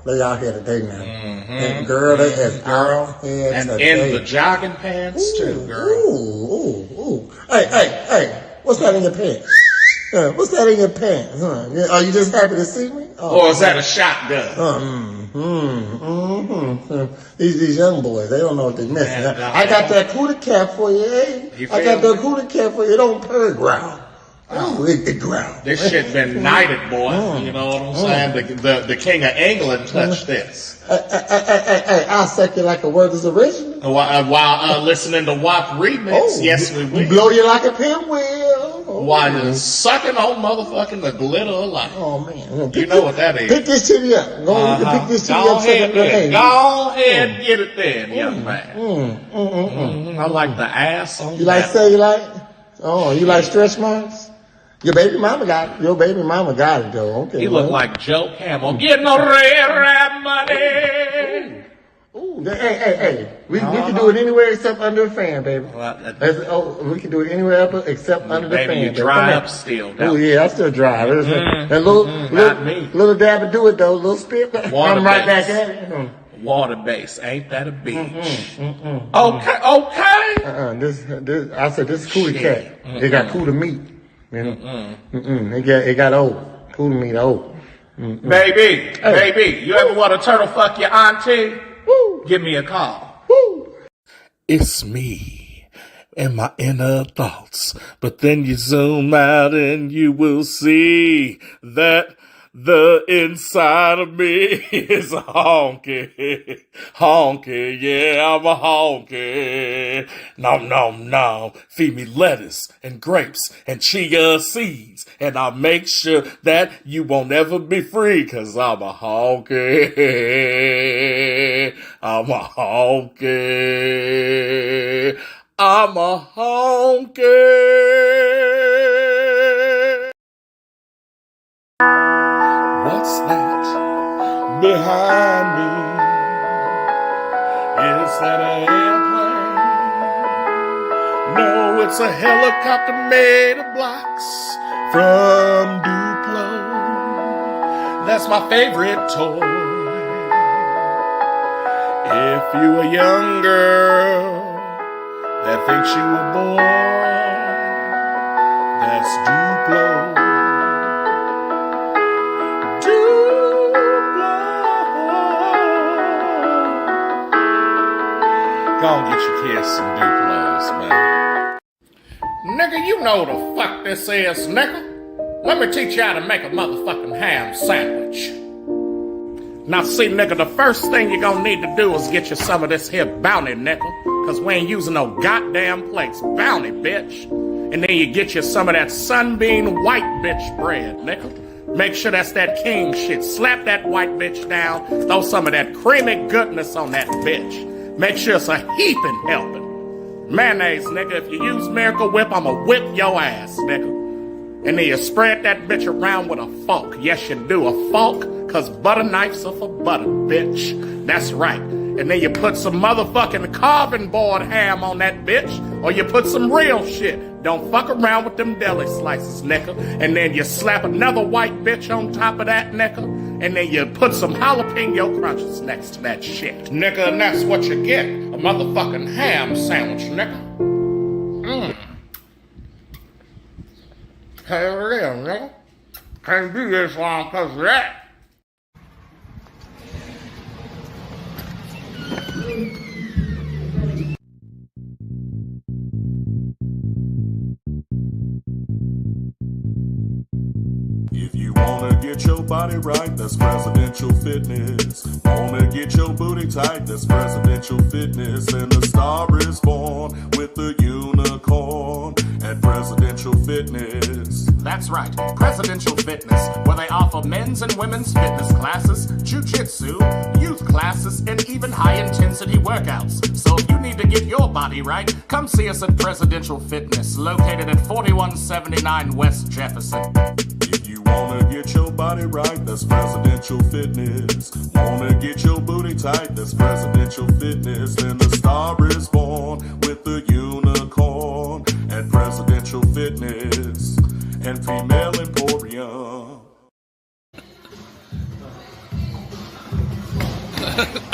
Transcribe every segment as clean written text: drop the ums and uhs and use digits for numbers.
They out here today now. And girl, they as out here and today. in the jogging pants too, girl. Ooh. Hey, what's that in your pants? What's that in your pants? Are you just happy to see me? Or is that a shotgun? These young boys, they don't know what they're missing. I got that cootie cat for you, eh? I got that cootie cat for you. It don't purr growl. Oh, it growl. This shit been knighted, boy. You know what I'm saying? The King of England touched this. Hey, I'll suck you like a worthless original. While listening to WAP remix, yes we will. Blow you like a pinwheel. While you're sucking on motherfucking the glitter of life. Oh, man. You know what that is. Pick this titty up. Pick this titty up. Go ahead and get it then, young man. I like the ass on You like cellulite? Oh, you like stretch marks? Your baby mama got it. Though. Okay. You look like Joe Camel. Getting no red money. Ooh, hey. We can do it anywhere except under a fan, baby. We can do it anywhere except under the fan. Baby, you dry up still. Oh, yeah, I still dry. And little dab to do it, though. Little spit. I'm right back at it. Water base, ain't that a beach? Okay. This I said this is cootie cat. It got cootie meat. You know? It got old. Cootie meat old. Baby, you ever want to turtle fuck your auntie? Woo. Give me a call. Woo. It's me and my inner thoughts. But then you zoom out and you will see that the inside of me is a honky. Honky, yeah, I'm a honky. Nom. Feed me lettuce and grapes and chia seeds. And I'll make sure that you won't ever be free, 'cause I'm a honky. I'm a honky. I'm a honky. What's that behind me? Is that an airplane? No, it's a helicopter made of blocks from Duplo. That's my favorite toy. If you a young girl that thinks you a boy, that's Duplo. Go on, get your kids some Duplos, man. Nigga, you know the fuck this is, nigga. Let me teach you how to make a motherfucking ham sandwich. Now see, nigga, the first thing you're gonna need to do is get you some of this here bounty, nigga. Cause we ain't using no goddamn plates. Bounty, bitch. And then you get you some of that sunbeam white bitch bread, nigga. Make sure that's that king shit. Slap that white bitch down. Throw some of that creamy goodness on that bitch. Make sure it's a heaping helping. Mayonnaise, nigga. If you use Miracle Whip, I'ma whip your ass, nigga. And then you spread that bitch around with a fork. Yes, you do. A fork, cause butter knives are for butter, bitch. That's right. And then you put some motherfucking carving board ham on that bitch, or you put some real shit. Don't fuck around with them deli slices, nigga. And then you slap another white bitch on top of that, nigga. And then you put some jalapeno crunches next to that shit, nigga. And that's what you get. A motherfucking ham sandwich, nigga. Hell yeah, nigga. Can't do this long cause of that. If you wanna get your body right, that's presidential fitness. Wanna get your booty tight, that's presidential fitness. And the star is born with the unicorn at Presidential Fitness. That's right, Presidential Fitness, where they offer men's and women's fitness classes, jiu-jitsu, youth classes, and even high-intensity workouts. So if you need to get your body right, come see us at Presidential Fitness, located at 4179 West Jefferson. If you wanna get your body right, that's Presidential Fitness. Wanna get your booty tight, that's Presidential Fitness. And the star is born with the unicorn at Presidential Fitness and Female Emporium.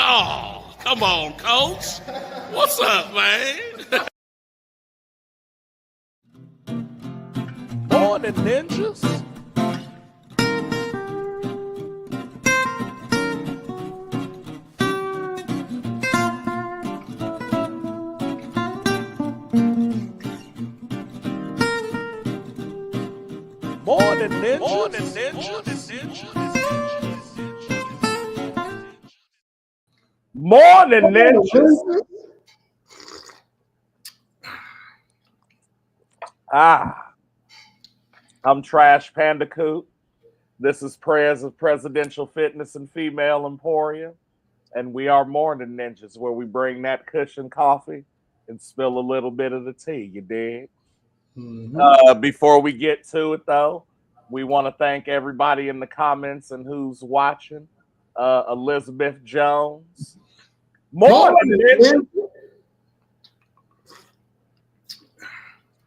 Oh, come on, Coach. What's up, man? Morn'n Ninjas. Morn'n Ninjas. Morn'n Ninjas. Morn'n Ninjas. I'm Trash Panda Coop. This is Prayers of Presidential Fitness and Female Emporium. And we are Morn'n Ninjas, where we bring that cushion coffee and spill a little bit of the tea, you dig? Before we get to it, though, we want to thank everybody in the comments and who's watching. Elizabeth Jones. Morn'n Ninjas.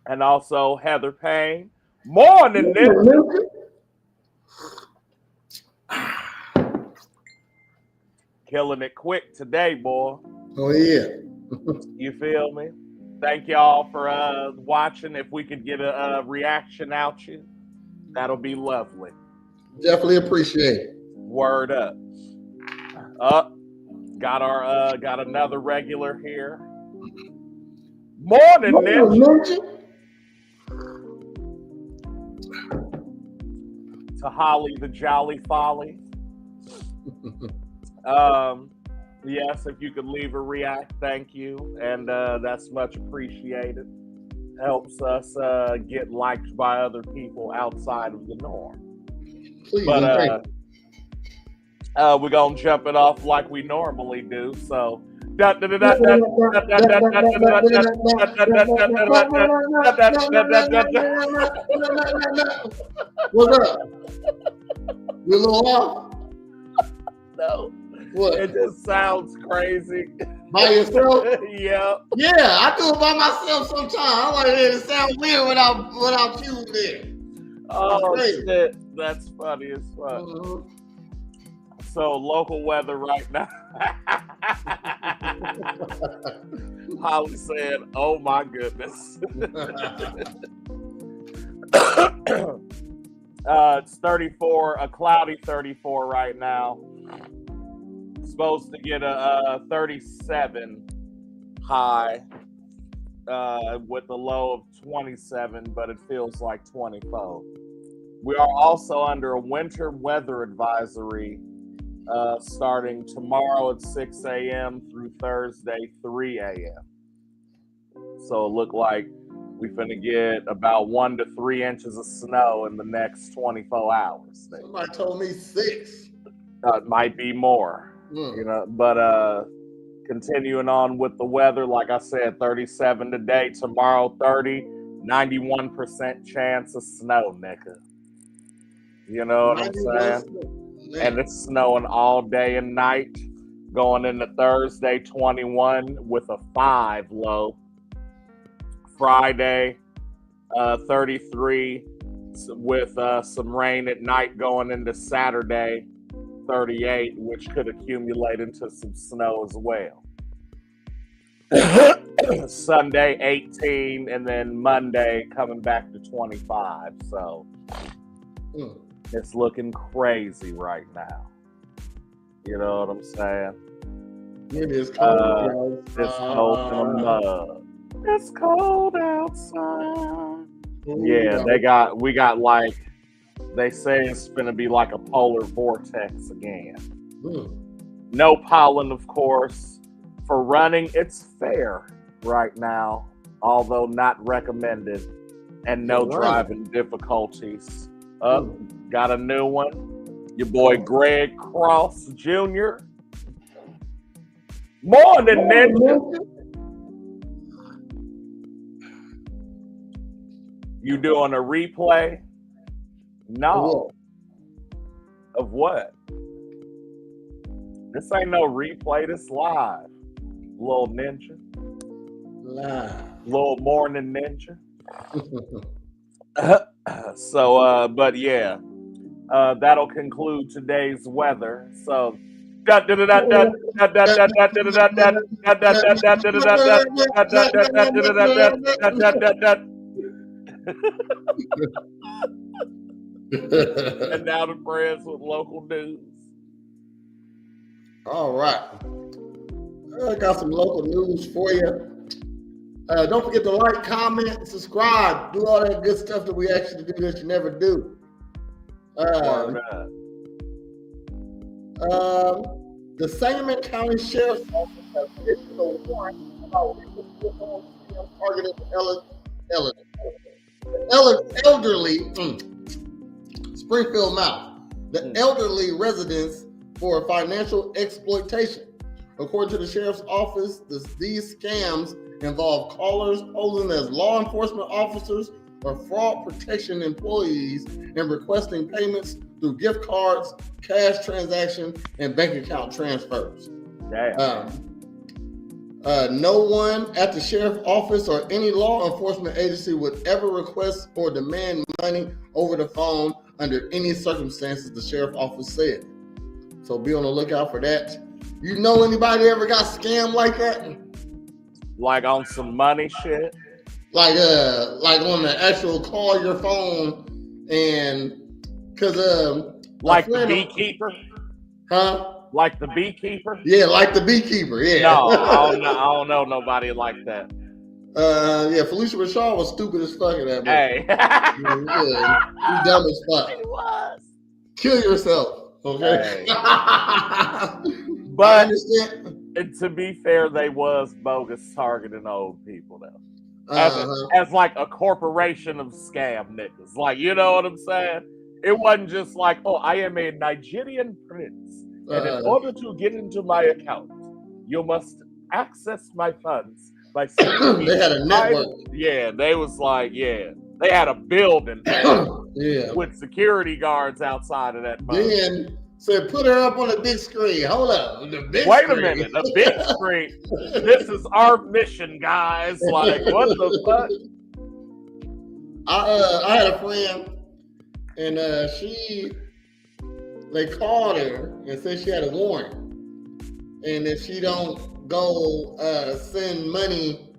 And also Heather Payne. Morn'n Ninjas. Killing it quick today, boy. Oh, yeah. You feel me? Thank y'all for watching. If we could get a reaction out you, that'll be lovely. Definitely appreciate it. Word up. Got another regular here. Morn'n Ninja. To Holly the Jolly Folly. Yes, if you could leave a react, thank you. And that's much appreciated. Helps us get liked by other people outside of the norm. Please, but we're going to jump it off like we normally do. So. What's up? You a little off? No. What? It just sounds crazy. By yourself? Yeah. Yeah, I do it by myself sometimes. I like it sounds weird without you there. Oh shit, that's funny as fuck. So local weather right now. Holly said, "Oh my goodness." It's 34, a cloudy 34 right now. Supposed to get a 37 high with a low of 27, but it feels like 24. We are also under a winter weather advisory starting tomorrow at 6 a.m. through Thursday 3 a.m. So it looked like we finna get about 1 to 3 inches of snow in the next 24 hours. Somebody told me 6. It might be more, you know, but continuing on with the weather, like I said, 37 today, tomorrow 30, 91% chance of snow, nigga. You know what I'm saying? And it's snowing all day and night. Going into Thursday, 21 with a 5 low. Friday, 33 with some rain at night. Going into Saturday, 38, which could accumulate into some snow as well. Sunday, 18, and then Monday coming back to 25. So it's looking crazy right now. You know what I'm saying? It is cold. It's cold in the mud. It's cold outside. Yeah, we got like, they say it's gonna be like a polar vortex again. No pollen, of course. For running, it's fair right now, although not recommended, and no driving difficulties. Got a new one. Your boy Greg Cross Jr. Morn'n Ninjas. You doing a replay? No. Of what? This ain't no replay. This live. Little ninja. Live. Little Morn'n Ninja. So, but yeah, that'll conclude today's weather. So And now the prayers with local news. All right. I got some local news for you. Don't forget to like, comment, subscribe, do all that good stuff that we ask you to do that you never do. The Sangamon County Sheriff's Office has issued a warrant about targeting elderly Springfield Mouth, the elderly residents for financial exploitation. According to the sheriff's office, these scams involve callers posing as law enforcement officers or fraud protection employees and requesting payments through gift cards, cash transaction, and bank account transfers. No one at the sheriff's office or any law enforcement agency would ever request or demand money over the phone under any circumstances, the sheriff's office said. So be on the lookout for that. You know anybody ever got scammed like that? Like on some money shit? Like on the actual call your phone and like the beekeeper? Huh? Like the beekeeper? Yeah, like the beekeeper, yeah. No, I don't know nobody like that. Yeah, Felicia Rashad was stupid as fuck in that movie. Hey. He's dumb as fuck. He was. Kill yourself, okay? Hey. But to be fair, they was bogus targeting old people though. As like a corporation of scam niggas. Like, you know what I'm saying? It wasn't just like, oh, I am a Nigerian prince. And in order to get into my account, you must access my funds by sending they had a network. Yeah, they was like, yeah. They had a building with security guards outside of that. Then said, put her up on the big screen. Hold up. Wait a minute. The big screen. This is our mission, guys. Like, what the fuck? I had a friend, and they called her and said she had a warrant. And if she don't go send money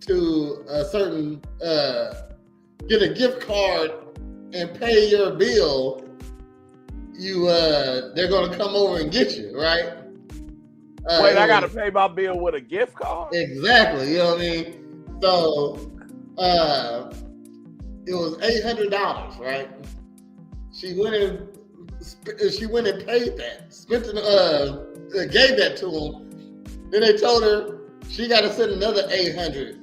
to a certain, get a gift card and pay your bill, they're gonna come over and get you, right? Wait, I gotta pay my bill with a gift card? Exactly, you know what I mean? So it was $800, right? She went and paid that, gave that to them. Then they told her she got to send another $800.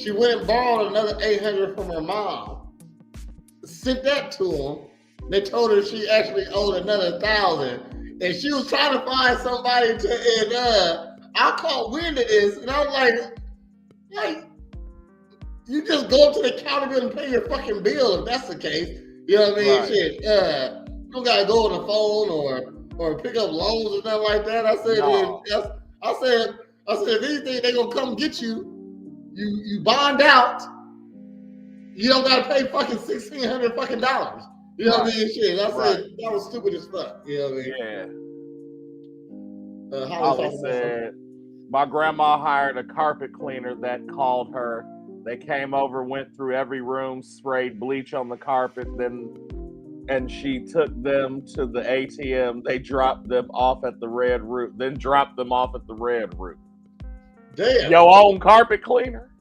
She went and borrowed another $800 from her mom, sent that to them. They told her she actually owed another $1,000, and she was trying to find somebody to. And I caught wind of this, and I was like, you just go up to the counter bill and pay your fucking bill if that's the case. You know what I mean? Right. Shit, you don't gotta go on the phone or pick up loans or nothing like that. I said, no. I said, if anything, they gonna come get you. You bond out. You don't gotta pay fucking $1,600 fucking dollars. You know what I mean? Shit. I said that was stupid as fuck. You know what I mean? Yeah. Holly said, my grandma hired a carpet cleaner that called her. They came over, went through every room, sprayed bleach on the carpet, and she took them to the ATM. They dropped them off at the red roof, then dropped them off at the red roof. Damn. Your own carpet cleaner?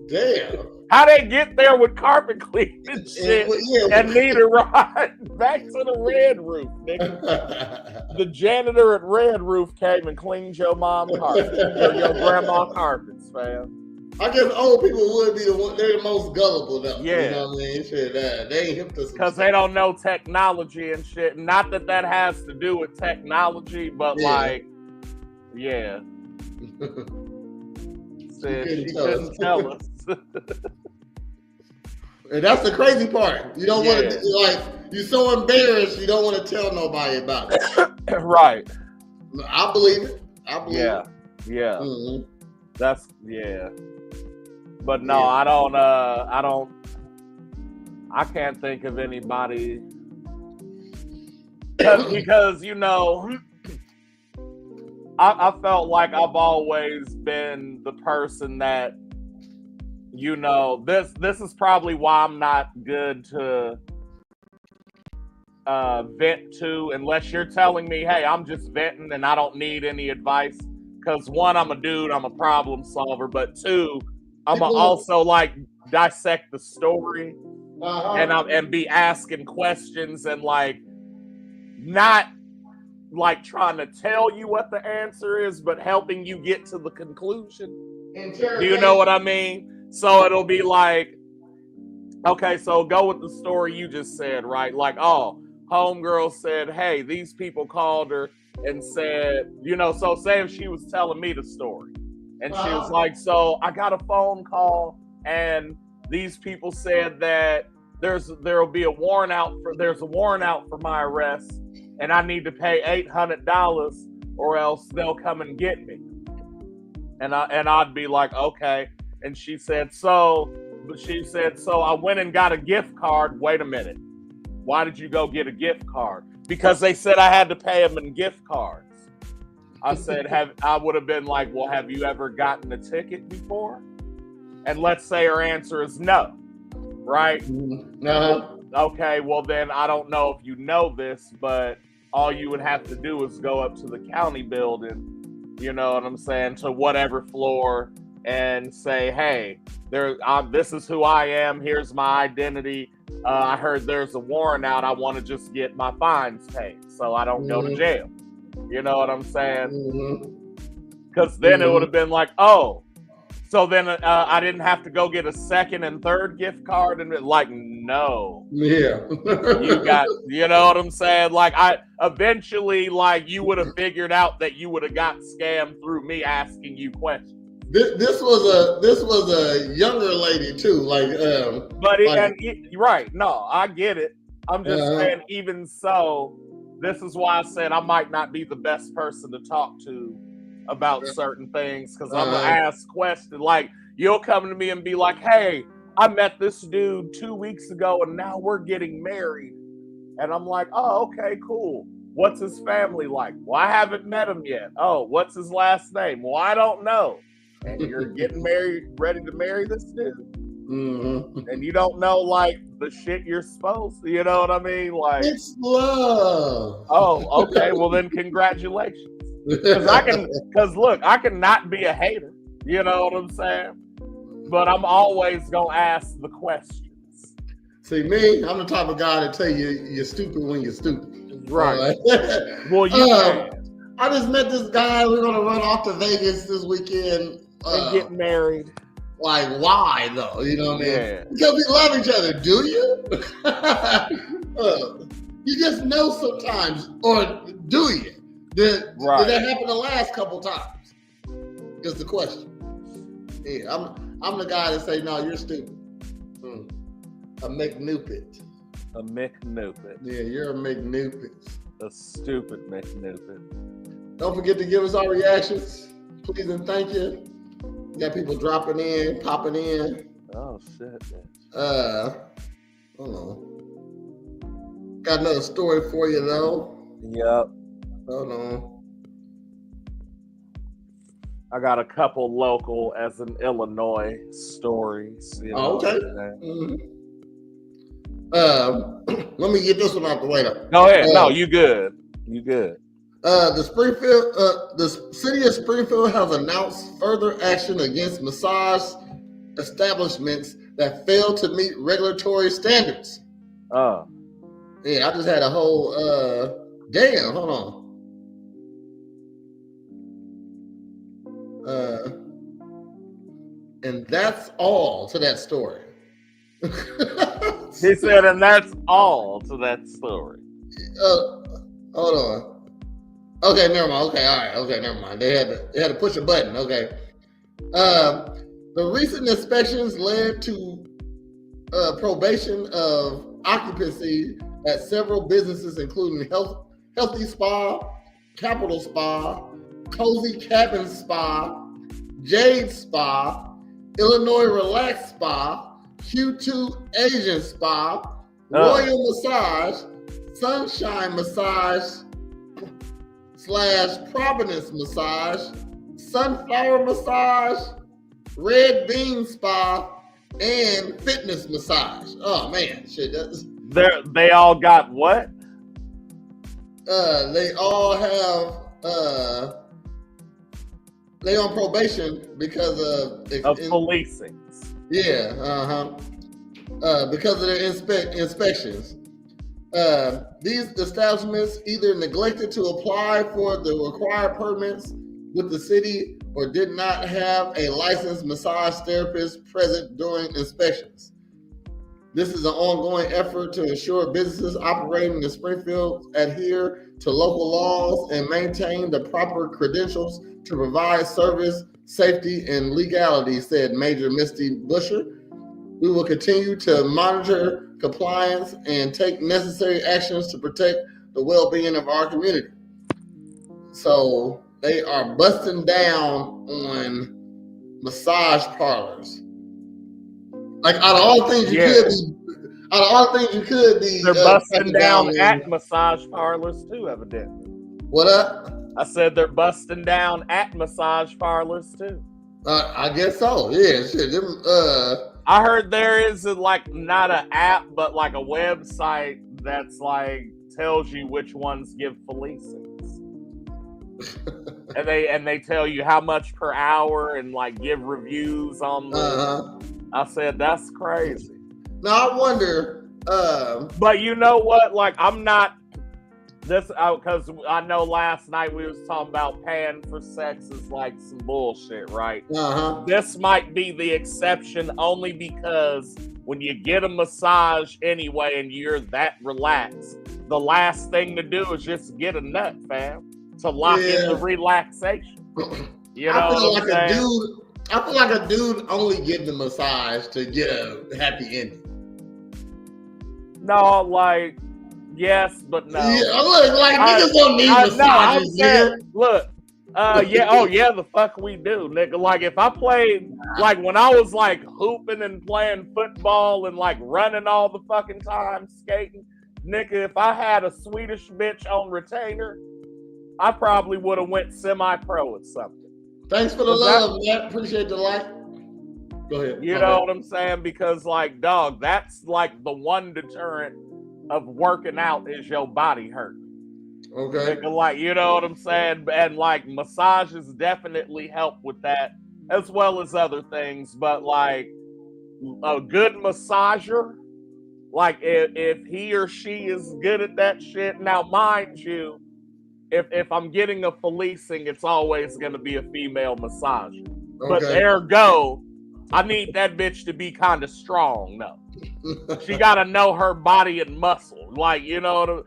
Damn. How they get there with carpet cleaning shit and need a ride back to the red roof, nigga? The janitor at Red Roof came and cleaned your mom's carpet, or your grandma's carpets, fam. I guess old people would be they're the most gullible though. Yeah. You know what I mean? Shit, they ain't hip to some because they don't know technology and shit. Not that has to do with technology, but said she couldn't tell us. And that's the crazy part. You don't want to, you're so embarrassed you don't want to tell nobody about it. Right. I believe it. Yeah. Mm-hmm. That's But no, I can't think of anybody because I felt like I've always been the person that, this is probably why I'm not good to vent to, unless you're telling me, hey, I'm just venting and I don't need any advice. Because one, I'm a dude, I'm a problem solver, but two, I'm People- also like dissect the story Uh-huh. and be asking questions and like not like trying to tell you what the answer is, but helping you get to the conclusion. Do you know what I mean? So it'll be like, okay, so go with the story you just said, right? Like, oh, homegirl said, hey, these people called her and said, so say if she was telling me the story and she was like, so I got a phone call and these people said that there's a warrant out for my arrest and I need to pay $800 or else they'll come and get me. And I'd be like, okay. And she said, so I went and got a gift card. Wait a minute. Why did you go get a gift card? Because they said I had to pay them in gift cards. I said, I would have been like, well, have you ever gotten a ticket before? And let's say her answer is no, right? No. Okay, well then I don't know if you know this, but all you would have to do is go up to the county building, you know what I'm saying, to whatever floor and say, hey, this is who I am. Here's my identity. I heard there's a warrant out. I want to just get my fines paid so I don't go to jail. You know what I'm saying? Because then it would have been like, oh, so then I didn't have to go get a second and third gift card and like, no. Yeah. You know what I'm saying? Like eventually, like you would have figured out that you would have got scammed through me asking you questions. This was a younger lady too, right? No, I get it. I'm just saying, even so, this is why I said I might not be the best person to talk to about certain things because I'm gonna ask questions. Like you'll come to me and be like, "Hey, I met this dude 2 weeks ago, and now we're getting married," and I'm like, "Oh, okay, cool. What's his family like?" Well, I haven't met him yet. Oh, what's his last name? Well, I don't know. And you're getting married, ready to marry this dude, and you don't know like the shit you're supposed to. You know what I mean? Like it's love. Oh, okay. Well, then congratulations. Because look, I can not be a hater. You know what I'm saying? But I'm always gonna ask the questions. See, me, I'm the type of guy that tell you you're stupid when you're stupid. Right. Well, you can. I just met this guy. We're gonna run off to Vegas this weekend. And get married. Like, why though? You know what I mean? Yeah. Because we love each other, do you? You just know sometimes, or do you? Did that happen the last couple times? Is the question. Yeah, I'm the guy that say, no, you're stupid. A McNupit. A McNupit. Yeah, you're a McNupit. A stupid McNupit. Don't forget to give us our reactions. Please and thank you. You got people dropping in, popping in. Oh shit. Hold on. Got another story for you though. Yep. Hold on. I got a couple local as in Illinois stories. You know okay. Let me get this one out the way though. Go ahead. No, you good. You good. The city of Springfield has announced further action against massage establishments that fail to meet regulatory standards. Yeah, I just had a whole damn, hold on. And that's all to that story. He said, and that's all to that story. Hold on. Okay, never mind. Okay, all right. Okay, never mind. They had to push a button. Okay. The recent inspections led to probation of occupancy at several businesses, including Healthy Spa, Capital Spa, Cozy Cabin Spa, Jade Spa, Illinois Relax Spa, Q2 Asian Spa, Royal Massage, Sunshine Massage, / Providence massage, sunflower massage, red bean spa, and fitness massage. Oh man, shit. They all got what? They all have they on probation because of policing. Yeah, because of their inspections. These establishments either neglected to apply for the required permits with the city or did not have a licensed massage therapist present during inspections. This is an ongoing effort to ensure businesses operating in Springfield adhere to local laws and maintain the proper credentials to provide service, safety, and legality, said Major Misty Busher. We will continue to monitor compliance and take necessary actions to protect the well-being of our community. So they are busting down on massage parlors. Like out of all things you could be, they're busting down at massage parlors too, evidently. What up? I said they're busting down at massage parlors too. I guess so. Yeah, shit. Them, I heard there is not an app, but like a website that's like tells you which ones give policings. and they tell you how much per hour and like give reviews on the I said that's crazy. Now I wonder but you know what? Like I'm not this because I know last night we was talking about paying for sex is like some bullshit, right? This might be the exception only because when you get a massage anyway and you're that relaxed, the last thing to do is just get a nut, fam, to lock in the relaxation. You know what I'm saying? I feel like a dude only gives a massage to get a happy ending. No, like yes, but no. Yeah, look, like niggas don't need massages, nigga. Look, the fuck we do, nigga. Like if I played, like when I was like hooping and playing football and like running all the fucking time, skating, nigga. If I had a Swedish bitch on retainer, I probably would have went semi-pro at something. Thanks for the love, man. Appreciate the like. Go ahead. You know what I'm saying? Because like, dog, that's like the one deterrent of working out is your body hurt. Okay. Like, you know what I'm saying? And like massages definitely help with that as well as other things. But like a good massager, like if he or she is good at that shit. Now, mind you, if I'm getting a policing, it's always going to be a female massager. Okay. But ergo, I need that bitch to be kind of strong, though. She got to know her body and muscle. Like, you know,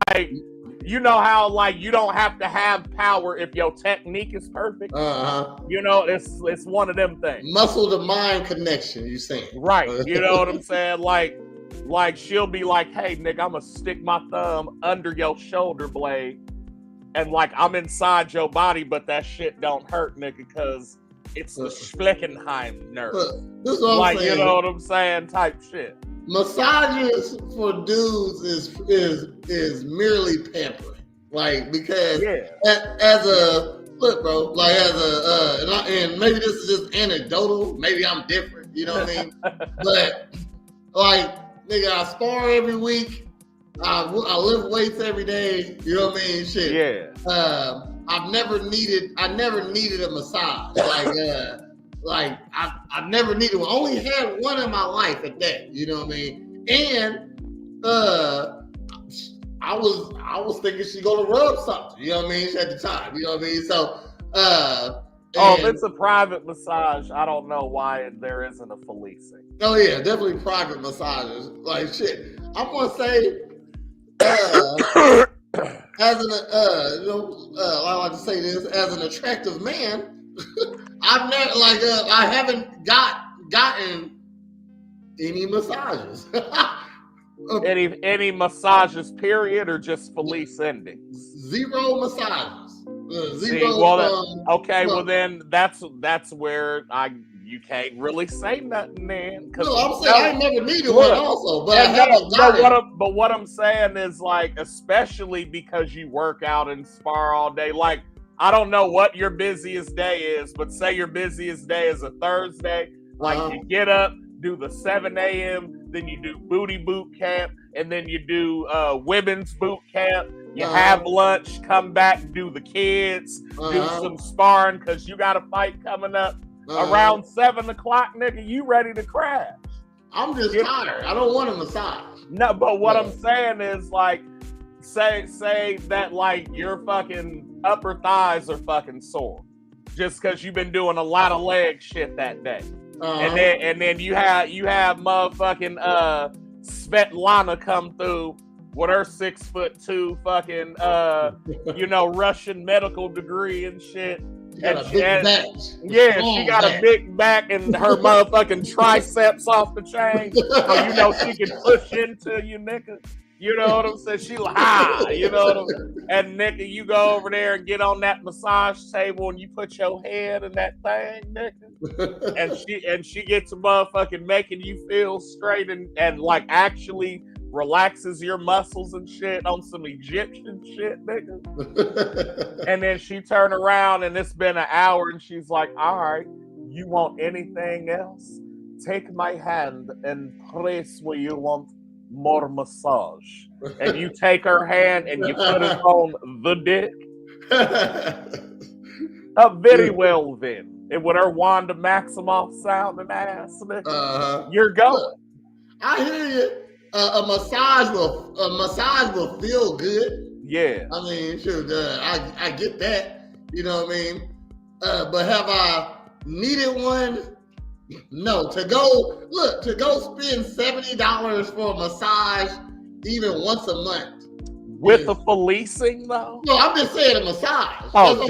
like, you know how, like, you don't have to have power if your technique is perfect? You know, it's one of them things. Muscle to mind connection, you saying. Right. You know what I'm saying? Like she'll be like, hey, nigga, I'm going to stick my thumb under your shoulder blade. And, like, I'm inside your body, but that shit don't hurt, nigga, because it's the Schleckenheim nerve. This is what like, I'm saying. You know what I'm saying? Type shit. Massages for dudes is merely pampering. Like, because as a, look, bro, like as a, and maybe this is just anecdotal. Maybe I'm different, you know what I mean? But, like, nigga, I spar every week. I lift weights every day. You know what I mean? Shit. Yeah. I never needed a massage. Like I never needed one. Only had one in my life at that. You know what I mean? And I was thinking she's gonna rub something. You know what I mean? At the time. You know what I mean? So if it's a private massage, I don't know why there isn't a policing. Oh yeah, definitely private massages. Like shit. I'm gonna say as an I like to say this, as an attractive man, I've never I haven't gotten any massages. any massages, period, or just police endings? Zero massages. Well then that's where you can't really say nothing then. No, I'm saying I ain't never needed one also, but I haven't but what I'm saying is like, especially because you work out and spar all day, like I don't know what your busiest day is, but say your busiest day is a Thursday, like you get up, do the 7 a.m., then you do booty boot camp, and then you do women's boot camp. You have lunch, come back, do the kids, do some sparring because you got a fight coming up around 7 o'clock, nigga. You ready to crash? I'm just tired. I don't want a massage. No, but what I'm saying is like, say that like your fucking upper thighs are fucking sore just because you've been doing a lot of leg shit that day, and then you have motherfucking Svetlana come through with her 6'2" fucking Russian medical degree and shit. She got a big back. Yeah, she got a big back and her motherfucking triceps off the chain. So she can push into you, nigga. You know what I'm saying? She like, you know what I'm saying? And nigga, you go over there and get on that massage table and you put your head in that thing, nigga. and she gets a motherfucking making you feel straight and like actually relaxes your muscles and shit on some Egyptian shit, nigga. And then she turn around and it's been an hour and she's like, all right, you want anything else? Take my hand and place where you want more massage. And you take her hand and you put it on the dick. Very well then. And with her Wanda Maximoff sounding ass, nigga, you're going. Look, I hear you. A massage will feel good. Yeah. I mean, sure, I get that. You know what I mean? But have I needed one? No. To go spend $70 for a massage even once a month. With the policing though? No, I'm just saying a massage. Oh,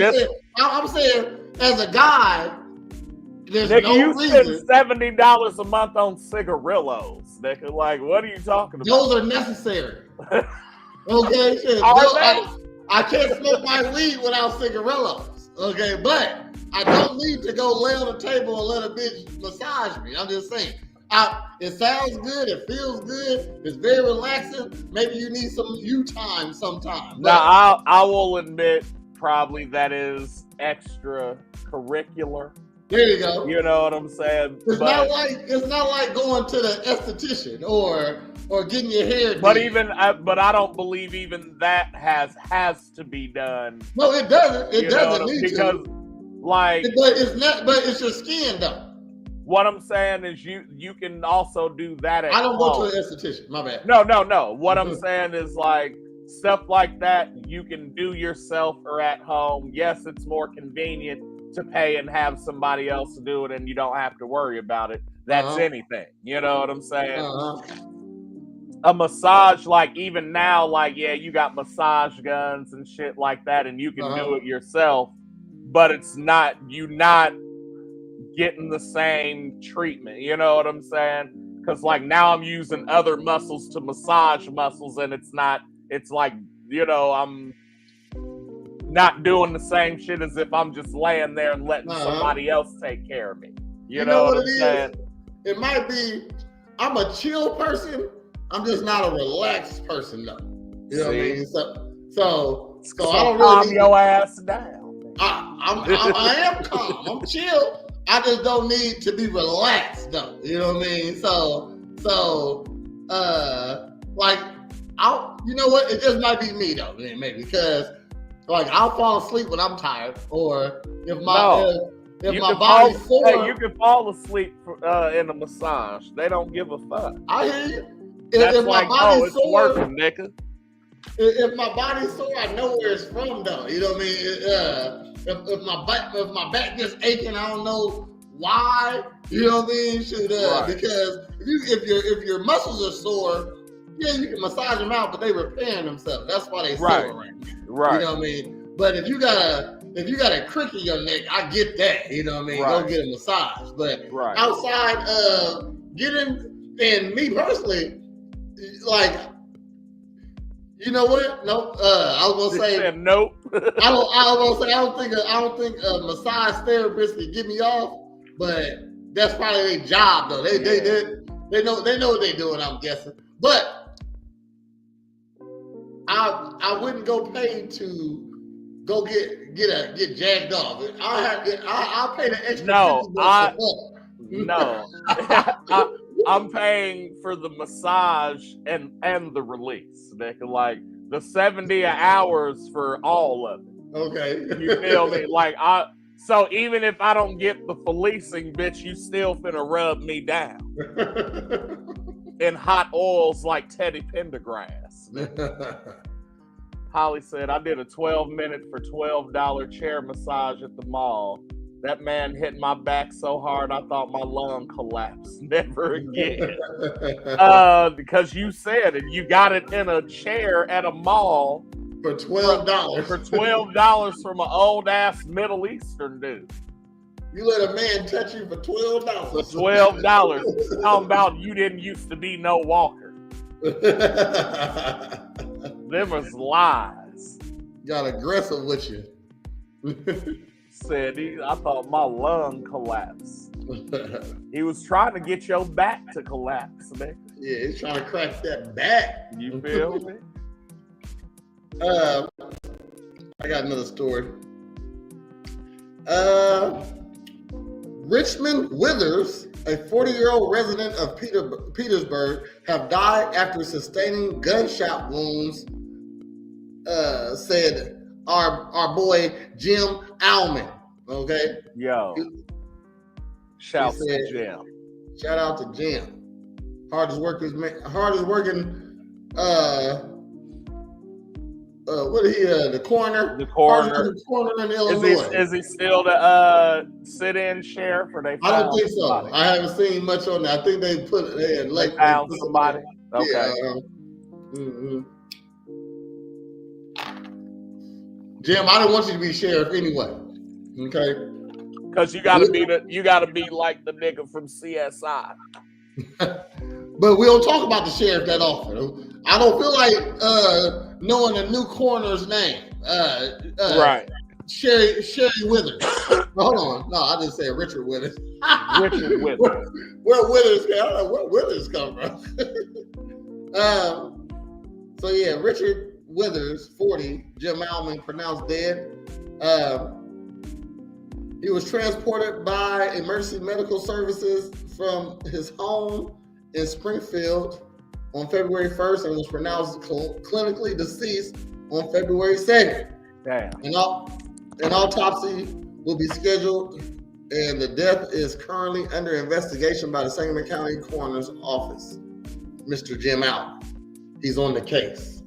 I'm saying as a guy, there's nigga, no you reason. spend $70 a month on cigarillos, nigga. Like, what are you talking about? Those are necessary. Okay, shit. I can't smoke my weed without cigarillos. Okay, but I don't need to go lay on the table and let a bitch massage me. I'm just saying. It sounds good. It feels good. It's very relaxing. Maybe you need some you time sometime. Now, I will admit, probably that is extracurricular. There you go. You know what I'm saying? It's not like going to the esthetician or getting your hair done. But I don't believe even that has to be done. No, it doesn't. It doesn't need because, to. Like, but it's not. But it's your skin though. What I'm saying is you can also do that at I don't home. go to an esthetician. My bad. No. What I'm saying is like stuff like that you can do yourself or at home. Yes, it's more convenient to pay and have somebody else do it and you don't have to worry about it. That's anything. You know what I'm saying? A massage, like even now, like, yeah, you got massage guns and shit like that and you can do it yourself, but you're not getting the same treatment. You know what I'm saying? Because like now I'm using other muscles to massage muscles and it's like, I'm not doing the same shit as if I'm just laying there and letting somebody else take care of me. You know what I'm saying? It might be, I'm a chill person. I'm just not a relaxed person though. You know what I mean? So I don't really calm your ass down. I am calm. I'm chill. I just don't need to be relaxed though. You know what I mean? You know what? It just might be me though, maybe because like I'll fall asleep when I'm tired, or if my body's sore. Hey, you can fall asleep in a massage. They don't give a fuck. I hear you. That's like, it's working, nigga. If my body's sore, I know where it's from, though. You know what I mean? If my back just aching, I don't know why. You know what I mean? Because if your muscles are sore, yeah, you can massage them out, but they repairing themselves. That's why they sore right now. Right. You know what I mean? But if you got a crick in your neck, I get that. You know what I mean? Go get a massage. But outside of getting, and me personally, like, you know what? No, I was gonna say nope. I don't think a massage therapist can get me off, but that's probably their job though. They know what they're doing. I'm guessing, but I wouldn't go pay to go get jagged off. I'll pay the extra $50 No, I'm paying for the massage and the release. Nigga, like the 70 hours for all of it. Okay. You feel me? Like so even if I don't get the policing, bitch, you still finna rub me down in hot oils like Teddy Pendergrass. Holly said, I did a 12-minute for $12 chair massage at the mall. That man hit my back so hard I thought my lung collapsed. Never again. Because you said it. You got it in a chair at a mall for $12. For $12 from an old-ass Middle Eastern dude. You let a man touch you for $12? For $12. Talking about you didn't used to be no walker. Them was lies. Got aggressive with you. Said I thought my lung collapsed. He was trying to get your back to collapse, man. Yeah, he's trying to crack that back. You feel me? I got another story. Richmond Withers, a 40-year-old resident of Petersburg, have died after sustaining gunshot wounds, said our boy Jim Alman. Okay? Yo. Shout to Jim. Shout out to Jim. Hardest working, what is he? The coroner. The coroner. The coroner in Illinois. Is he still the sit-in sheriff? Or they? I don't think so. Somebody? I haven't seen much on that. I think they found somebody. Okay. Yeah, Jim, I don't want you to be sheriff anyway. Okay. Because you gotta be like the nigga from CSI. But we don't talk about the sheriff that often. I don't feel like knowing a new coroner's name. Right. Sherry Withers. Hold on. No, I just said Richard Withers. Richard Withers. Where Withers? I don't know where Withers come from. So yeah, Richard Withers, 40, Jim Alman, pronounced dead. He was transported by emergency medical services from his home in Springfield on February 1st and was pronounced clinically deceased on February 2nd. Damn. An autopsy will be scheduled, and the death is currently under investigation by the Sangamon County Coroner's Office. Mr. Jim Allen, he's on the case.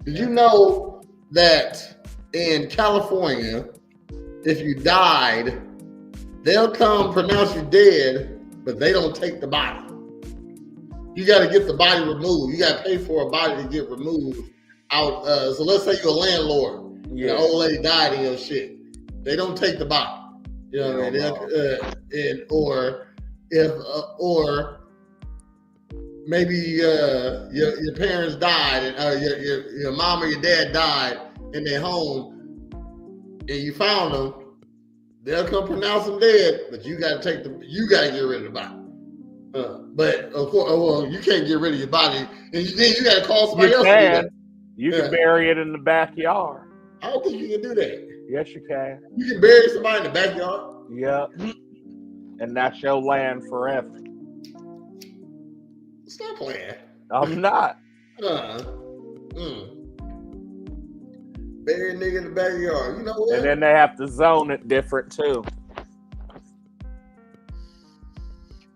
Did you know that in California, if you died, they'll come pronounce you dead, but they don't take the body. You got to get the body removed. You got to pay for a body to get removed out. So let's say you're a landlord. Yeah. The old lady died in your shit. They don't take the body. You know what I mean? Or maybe your parents died, and your mom or your dad died in their home, and you found them. They'll come pronounce them dead, but you got to get rid of the body. But of course, you can't get rid of your body, and then you got to call somebody else to do that. You can bury it in the backyard. I don't think you can do that. Yes, you can. You can bury somebody in the backyard. Yep. And that's your land forever. Stop playing. I'm not. Bury a nigga in the backyard. You know what? And then they have to zone it different too.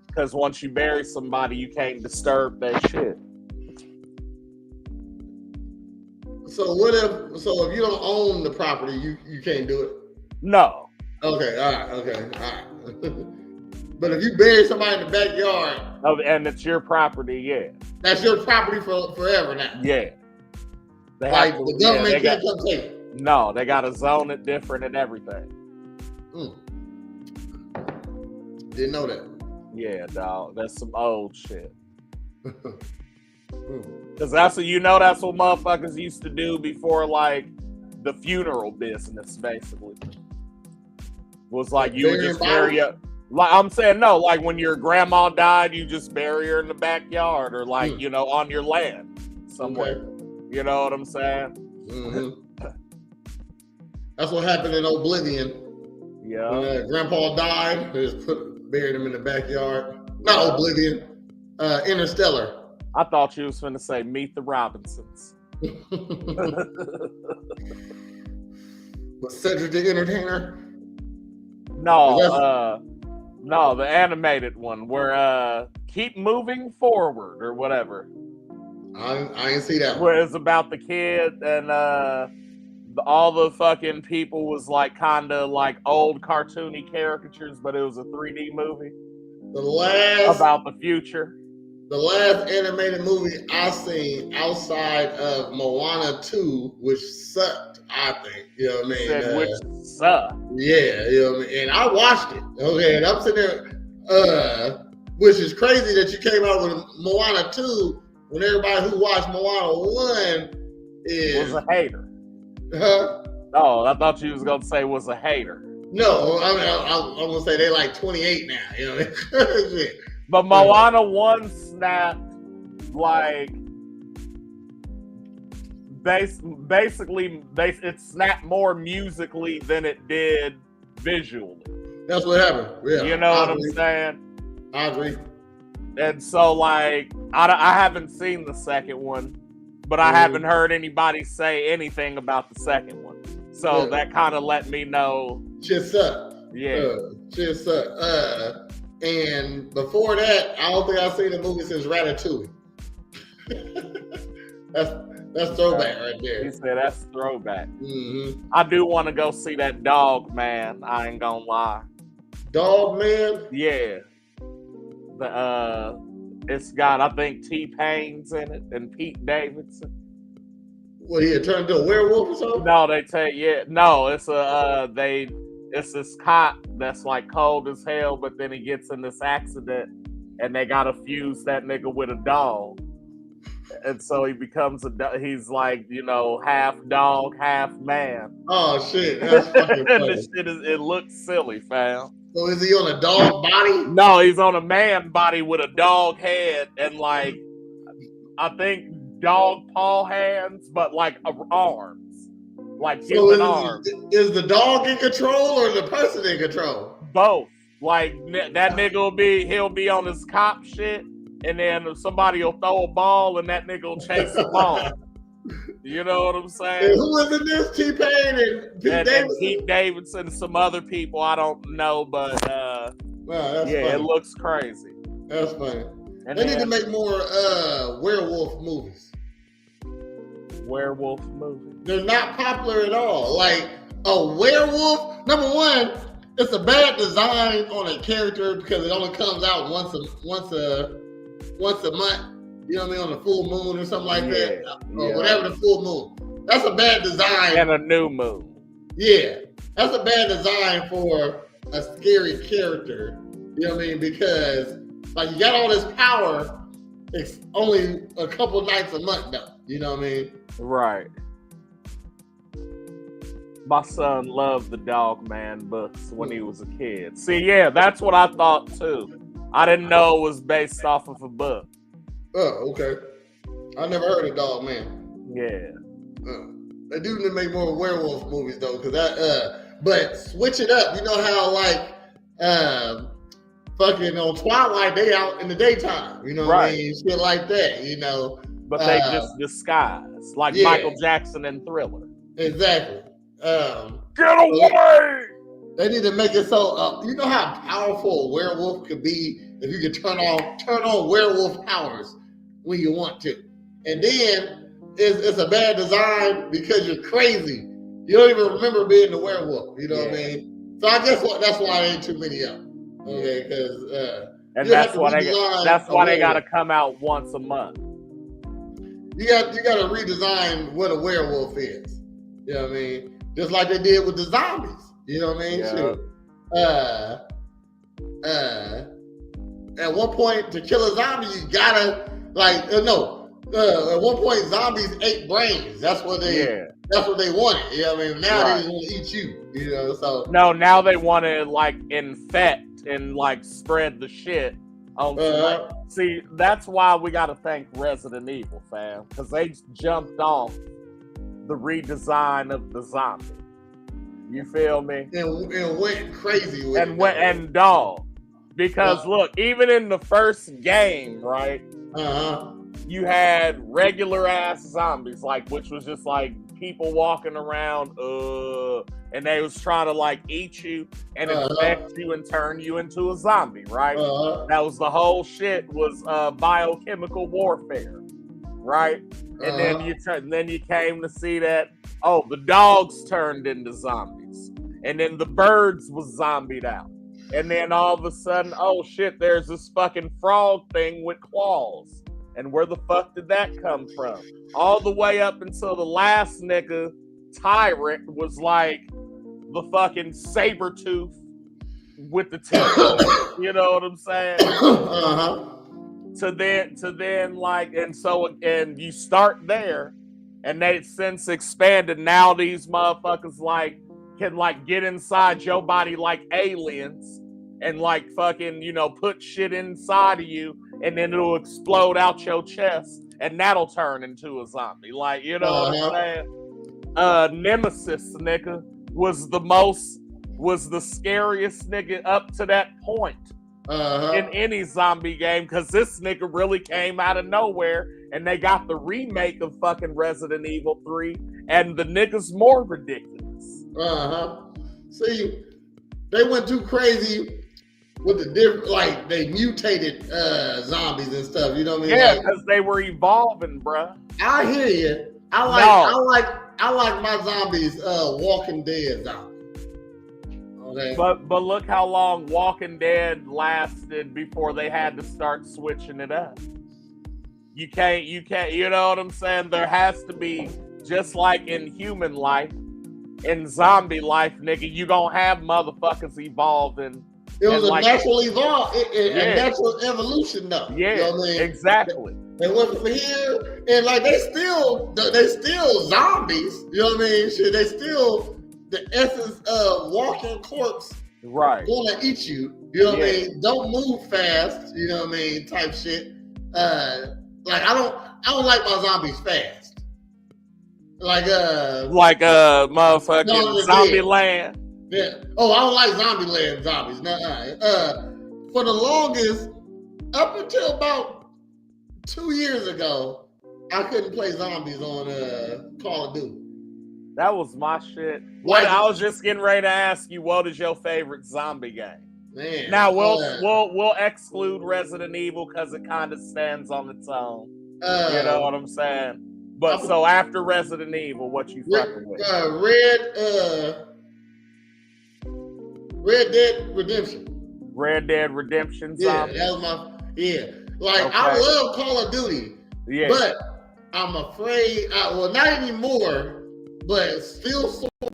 Because once you bury somebody, you can't disturb their shit. So if you don't own the property, you can't do it? No. Okay, all right. But if you bury somebody in the backyard, and it's your property, yeah. That's your property forever now. Yeah. The government can't come take it. No, they gotta zone it different and everything. Didn't know that. Yeah, dog. That's some old shit. Because that's what motherfuckers used to do before, like, the funeral business, basically. Was like you would just bury Like I'm saying, no, like when your grandma died, you just bury her in the backyard or like, on your land somewhere. Okay. You know what I'm saying? Mm-hmm. That's what happened in Oblivion. Yeah. When Grandpa died, they just buried him in the backyard. Not Oblivion, Interstellar. I thought you was finna say Meet the Robinsons. Was Cedric the Entertainer? No, the animated one where Keep Moving Forward or whatever. I didn't see that one. Where it's about the kid and all the fucking people was like kind of like old cartoony caricatures, but it was a 3D movie. About the future. The last animated movie I seen outside of Moana 2, which sucked, I think. You know what I mean? Which sucked. Yeah, you know what I mean? And I watched it. Okay, and I'm sitting there, which is crazy that you came out with Moana 2 when everybody who watched Moana 1 was a hater. Huh? Oh, I thought you was gonna say was a hater. No, I mean I'm gonna say they like 28 now. You know what I mean? But Moana 1 snapped like basically it snapped more musically than it did visually. That's what happened. Yeah, you know what I'm saying? I agree. And so like I haven't seen the second one, but I haven't heard anybody say anything about the second one. So that kind of let me know. Shit sucked. Yeah. Shit sucked. And before that, I don't think I've seen a movie since Ratatouille. That's throwback right there. He said that's throwback. Mm-hmm. I do want to go see that Dog Man. I ain't gonna lie. Dog Man? Yeah. It's got I think T-Pain's in it and Pete Davidson. What, he had turned into a werewolf or something? No, they tell you. No, it's it's this cop that's like cold as hell, but then he gets in this accident and they gotta fuse that nigga with a dog. And so he becomes he's like, half dog, half man. Oh shit, that's fucking funny. This shit it looks silly, fam. So is he on a dog body? No, he's on a man body with a dog head and like, I think dog paw hands, but like arms. Like human arms. Is the dog in control or the person in control? Both. Like that nigga he'll be on his cop shit, and then somebody will throw a ball and that nigga will chase the ball. You know what I'm saying? And who is in this? T-Pain and Pete Davidson? And Pete Davidson and some other people I don't know, but wow, that's yeah, funny. it looks crazy. That's funny. And they need to make more werewolf movies. Werewolf movies? They're not popular at all. Like a werewolf, number one, it's a bad design on a character because it only comes out once a month. You know what I mean? On the full moon or something like that. Or whatever the full moon. That's a bad design. And a new moon. Yeah. That's a bad design for a scary character. You know what I mean? Because like you got all this power, it's only a couple nights a month though. You know what I mean? Right. My son loved the Dog Man books when he was a kid. See, yeah, that's what I thought too. I didn't know it was based off of a book. Oh, okay. I never heard of Dog Man. Yeah. They do need to make more werewolf movies though, because but switch it up. You know how like fucking on Twilight they out in the daytime. You know what I mean? Shit like that. You know. But they just disguise like Michael Jackson in Thriller. Exactly. Get away! They need to make it so you know how powerful a werewolf could be if you could turn on werewolf powers when you want to, and then it's a bad design because you're crazy. You don't even remember being the werewolf. You know what I mean? So I guess that's why there ain't too many of them. Okay, because and that's why they got to come out once a month. You got to redesign what a werewolf is. You know what I mean? Just like they did with the zombies. You know what I mean? Yeah. At one point, to kill a zombie, you gotta At one point, zombies ate brains. That's what they wanted. You know what I mean? Now they just want to eat you. You know, so no, now they want to like infect and like spread the shit on. See, that's why we got to thank Resident Evil, fam, because they jumped off the redesign of the zombie. You feel me? And went crazy with it. And dog. Because look, even in the first game, right? You had regular ass zombies, like which was just like people walking around, and they was trying to like eat you and infect you and turn you into a zombie, right? That was the whole shit was biochemical warfare, right? And then you came to see that the dogs turned into zombies, and then the birds was zombied out, and then all of a sudden, oh shit, there's this fucking frog thing with claws. And where the fuck did that come from? All the way up until the last nigga, Tyrant, was like the fucking saber tooth with the teeth. You know what I'm saying? To then like, and you start there, and they've since expanded. Now these motherfuckers like can like get inside your body like aliens and like fucking, you know, put shit inside of you. And then it'll explode out your chest, and that'll turn into a zombie. Like, you know what I'm saying? Nemesis, nigga, was the scariest nigga up to that point in any zombie game, because this nigga really came out of nowhere, and they got the remake of fucking Resident Evil 3, and the nigga's more ridiculous. See, they went too crazy with the different, like they mutated zombies and stuff. You know what I mean? Yeah, because they were evolving, bruh. I hear you. I like my zombies Walking Dead zombies. Okay. But look how long Walking Dead lasted before they had to start switching it up. You can't, you know what I'm saying? There has to be, just like in human life, in zombie life, nigga, you gonna have motherfuckers evolving. It was a natural a natural evolution, though. Yeah, you know what I mean? Exactly. They went from here, and like they still zombies. You know what I mean? Shit, they still the essence of walking corpse. Right. Gonna eat you. You know what I mean? Don't move fast. You know what I mean? Type shit. Like I don't like my zombies fast. Like motherfucking Zombie Land. Yeah. Oh, I don't like Zombieland zombies. For the longest, up until about 2 years ago, I couldn't play zombies on Call of Duty. That was my shit. I was just getting ready to ask you, what is your favorite zombie game? Man. Now we'll exclude Resident Evil because it kind of stands on its own. You know what I'm saying? But so after Resident Evil, what you fucking with? Red Dead Redemption. Red Dead Redemption zombie. Yeah, that was Like, okay. I love Call of Duty. Yeah. But I'm afraid, not anymore, but still sort of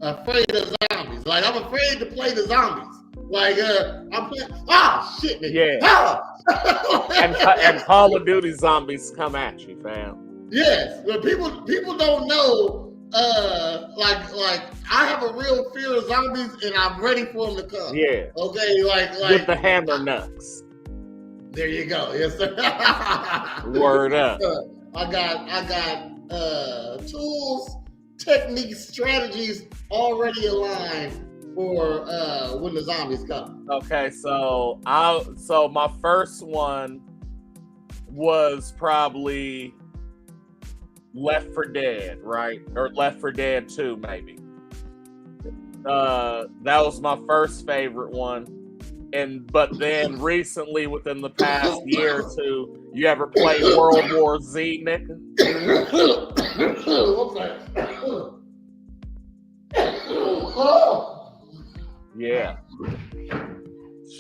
afraid of zombies. Like, I'm afraid to play the zombies. Like, I'm playing, shit, nigga. Yeah. and Call of Duty zombies come at you, fam. Yes, but people don't know. Like I have a real fear of zombies, and I'm ready for them to come. Yeah. Okay, like with the hammer nuts. There you go. Yes, sir. Word up. I got tools, techniques, strategies already aligned for when the zombies come. Okay, so my first one was probably Left 4 Dead, right? Or Left 4 Dead 2, maybe. That was my first favorite one. But then recently, within the past year or two, you ever played World War Z, nigga? Yeah.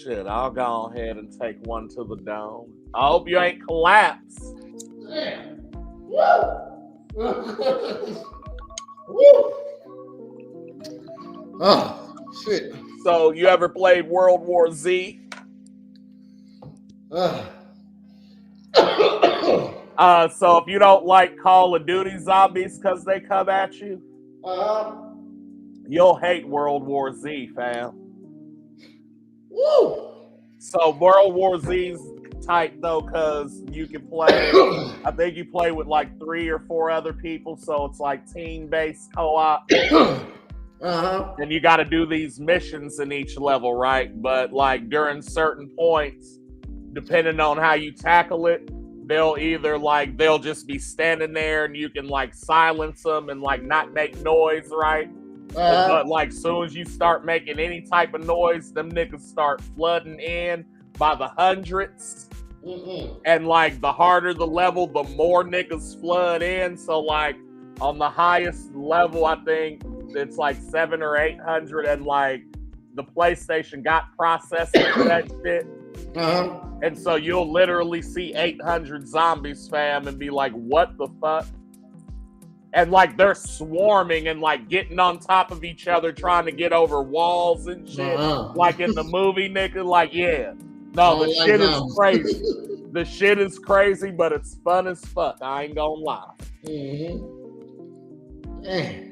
Shit, I'll go ahead and take one to the dome. I hope you ain't collapsed. Yeah. Oh, shit. So, you ever played World War Z? So if you don't like Call of Duty zombies because they come at you, you'll hate World War Z, fam. Woo! So World War Z's tight though, because you can play. I think you play with like 3 or 4 other people, so it's like team-based co-op. And you got to do these missions in each level, right? But like during certain points, depending on how you tackle it, they'll just be standing there and you can like silence them and like not make noise, right? But like soon as you start making any type of noise, them niggas start flooding in by the hundreds. And like the harder the level, the more niggas flood in. So like on the highest level, I think it's like 700 or 800, and like the PlayStation got processing for that shit. And so you'll literally see 800 zombies, fam, and be like, what the fuck? And like they're swarming and like getting on top of each other, trying to get over walls and shit. Like in the movie, nigga, like, yeah. No, the shit is crazy. The shit is crazy, but it's fun as fuck. I ain't gonna lie. Hey,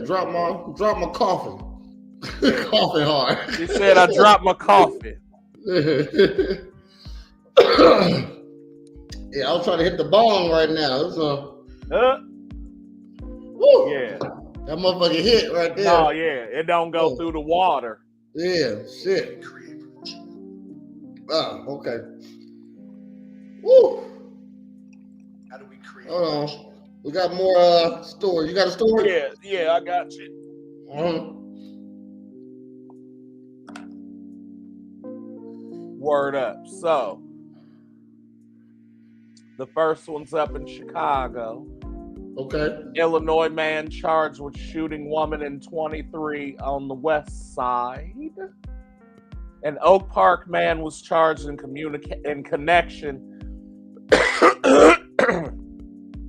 drop my coffee. Coffee hard. He said I dropped my coffee. Yeah, I was trying to hit the bong right now. So, woo, yeah, that motherfucker hit right there. Oh yeah, it don't go through the water. Yeah, shit. Oh, okay. Woo. How do we create? Hold on. We got more story. You got a story? Yeah, I got you. Word up. So, the first one's up in Chicago. Okay. Illinois man charged with shooting woman in 23 on the west side. An Oak Park man was charged in connection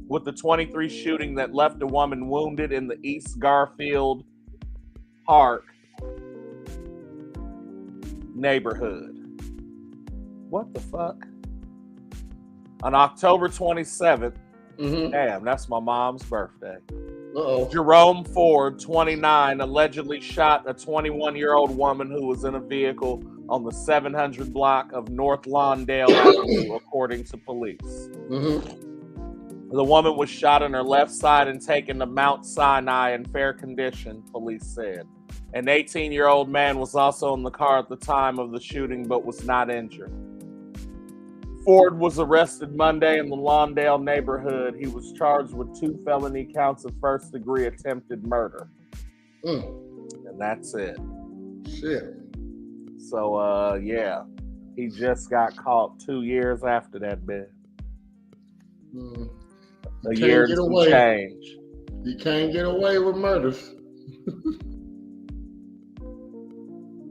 with the 23 shooting that left a woman wounded in the East Garfield Park neighborhood. What the fuck? On October 27th, damn, that's my mom's birthday. Jerome Ford, 29, allegedly shot a 21-year-old woman who was in a vehicle on the 700 block of North Lawndale Avenue, according to police. The woman was shot in her left side and taken to Mount Sinai in fair condition, police said. An 18-year-old man was also in the car at the time of the shooting but was not injured. Ford was arrested Monday in the Lawndale neighborhood. He was charged with 2 felony counts of first-degree attempted murder. And that's it. Shit. So, yeah. He just got caught 2 years after that bit. A year and some change. You can't get away with murders.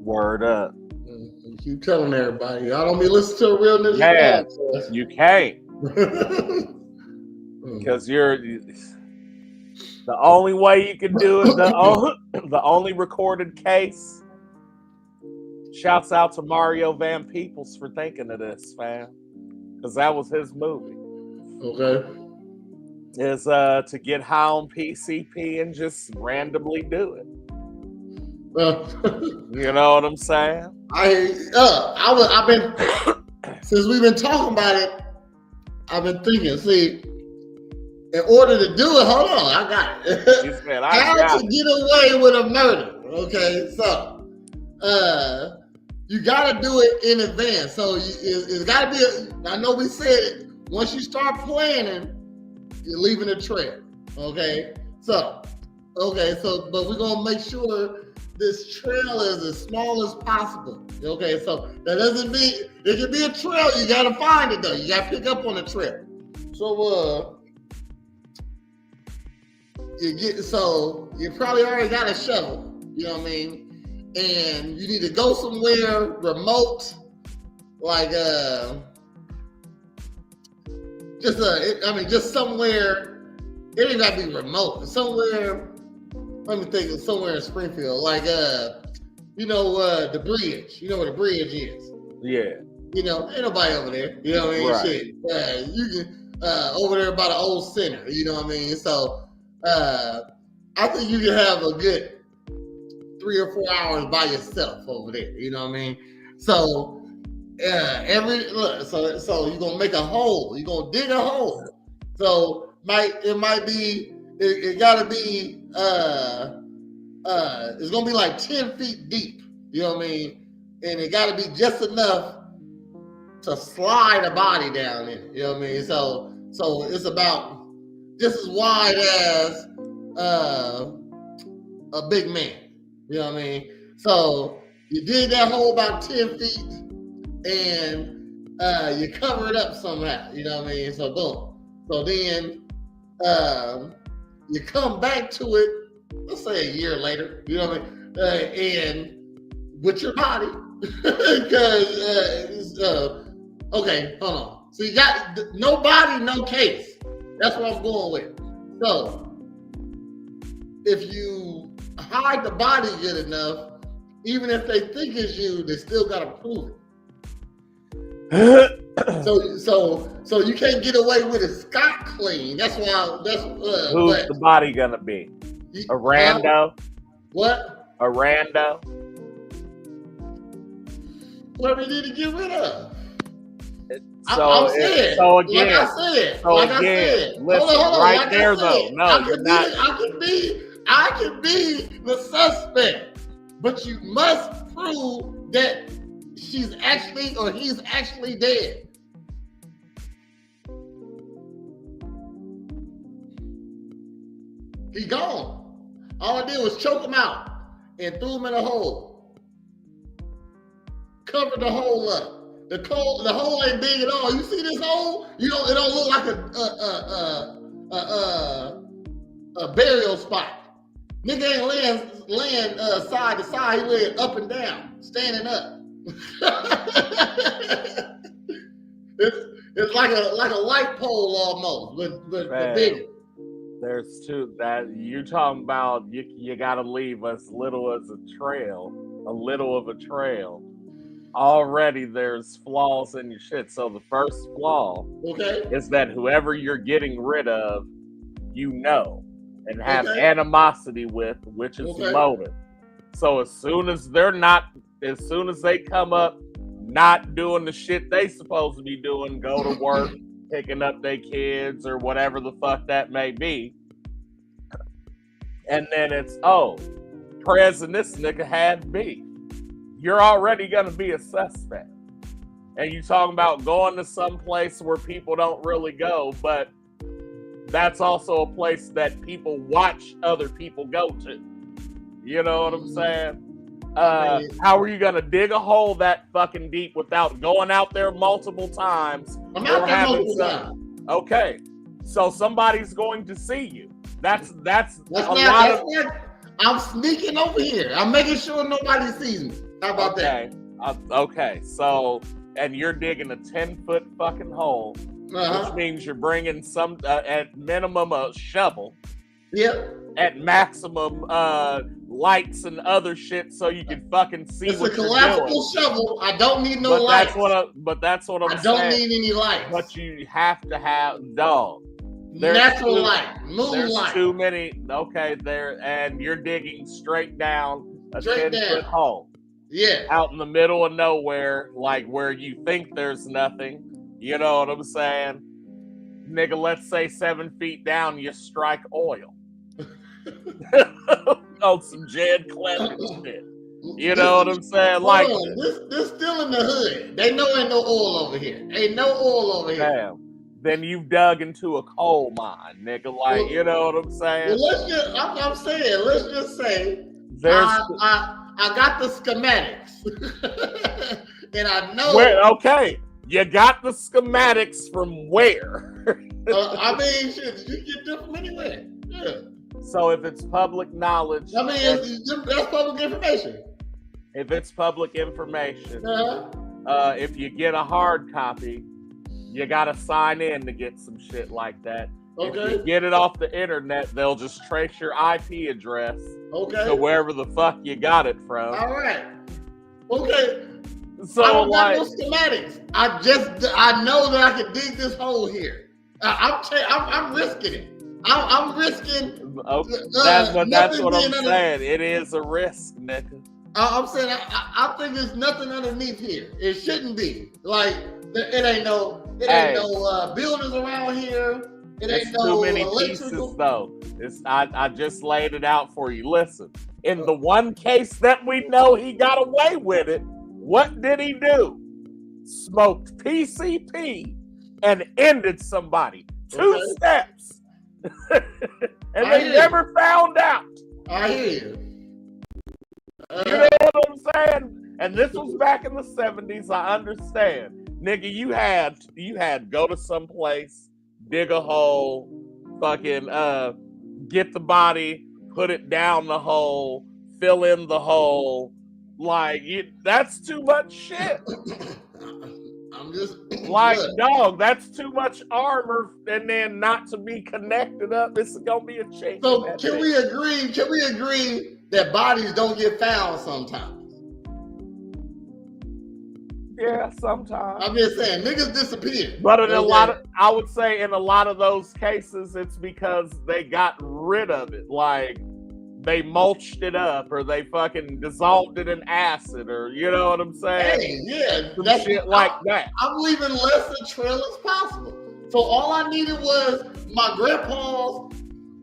Word up. You keep telling everybody. Y'all don't be listening to a real nigga. Yeah, you can't. Because you're the only way you can do it. The only recorded case. Shouts out to Mario Van Peebles for thinking of this, fam. Because that was his movie. Okay. Is to get high on PCP and just randomly do it. You know what I'm saying? I've been since we've been talking about it. I've been thinking. See, in order to do it, hold on, I got it. He said, How to get away with a murder? Okay, so you got to do it in advance. So it's got to be. I know we said it. Once you start planning, you're leaving a trail. Okay, so but we're gonna make sure this trail is as small as possible. Okay, so that doesn't mean it can be a trail. You gotta find it though. You gotta pick up on the trail. So you probably already got a shovel. You know what I mean? And you need to go somewhere remote, like just somewhere. It ain't gotta be remote. Somewhere. Let me think of somewhere in Springfield, like the bridge. You know where the bridge is? Yeah. You know, ain't nobody over there. You know what I mean? Right. Shit. You can over there by the old center. You know what I mean? So I think you can have a good 3 or 4 hours by yourself over there. You know what I mean? So so you're gonna make a hole. You're gonna dig a hole. So it gotta be it's gonna be like 10 feet deep. You know what I mean? And it gotta be just enough to slide a body down in it. You know what I mean? So it's about just as wide as a big man. You know what I mean? So you dig that hole about 10 feet and you cover it up somehow. You know what I mean? So boom. So then you come back to it, let's say a year later, you know what I mean? And with your body. Because okay, hold on. So you got no body, no case. That's what I'm going with. So if you hide the body good enough, even if they think it's you, they still gotta prove it. So you can't get away with it scot clean. That's why. Who's the body gonna be? A rando? What? A rando? What we need to get rid of? So saying, so again, like I said, listen, hold on, right like there I said, though. No, you're not. I can be the suspect, but you must prove that she's actually or he's actually dead. He gone. All I did was choke him out and threw him in a hole. Covered the hole up. The hole ain't big at all. You see this hole? It don't look like a burial spot. Nigga ain't laying side to side. He laying up and down, standing up. it's like a light pole almost, but bigger. There's two that you talking about. You got to leave as little as a little of a trail. Already there's flaws in your shit. So the first flaw is that whoever you're getting rid of, and have animosity with, which is motive. So as soon as they come up not doing the shit they supposed to be doing, go to work, picking up their kids or whatever the fuck that may be, and then it's Prez and this nigga had beef. You're already gonna be a suspect. And you talking about going to some place where people don't really go, but that's also a place that people watch other people go to. You know what I'm saying? How are you gonna dig a hole that fucking deep without going out there multiple times? I'm out there multiple times. Okay, so somebody's going to see you. That's I'm sneaking over here. I'm making sure nobody sees me. How about that? Okay, so, and you're digging a 10-foot fucking hole, which means you're bringing at minimum a shovel. Yep. At maximum, lights and other shit so you can fucking see what you're doing. It's a collapsible shovel. I don't need no lights. That's what I'm saying. I don't need any lights. But you have to have, natural light, moonlight. There's too many. Okay, and you're digging straight down a 10-foot hole. Yeah. Out in the middle of nowhere, like where you think there's nothing. You know what I'm saying? Nigga, let's say 7 feet down, you strike oil. On some Jed Clemens shit. You know what I'm saying? Like this still in the hood. They know ain't no oil over here. Ain't no oil over here. Damn. Then you've dug into a coal mine, nigga. Like, you know what I'm saying? Well, let's just say I got the schematics. And I know okay. You got the schematics from where? I mean, shit, you get them from anywhere. Yeah. So if it's public knowledge, I mean, that's public information. If it's public information, if you get a hard copy, you gotta sign in to get some shit like that. Okay. If you get it off the internet, they'll just trace your IP address to wherever the fuck you got it from. All right. Okay. So I don't got no schematics. I know that I can dig this hole here. I'm risking it. I'm risking. That's what nothing I'm being saying. It is a risk, nigga. I'm saying I think there's nothing underneath here. It shouldn't be. Like it ain't no buildings around here. It ain't It's no too many electrical. pieces, though. I just laid it out for you. Listen, in the one case that we know he got away with it, what did he do? Smoked PCP and ended somebody. 2 steps. And they never found out. I hear you. You know what I'm saying? And this was back in the 70s. I understand. Nigga, you had go to some place, dig a hole, fucking get the body, put it down the hole, fill in the hole. Like, that's too much shit. I'm just like, dog, that's too much armor, and then not to be connected up. This is gonna be a change. So can we agree? Can we agree that bodies don't get found sometimes? Yeah, sometimes. I'm just saying, niggas disappear. But in I would say in a lot of those cases, it's because they got rid of it. Like, they mulched it up, or they fucking dissolved it in acid, or you know what I'm saying? Hey, yeah, that's shit like that. I'm leaving less a trail as possible. So all I needed was my grandpa's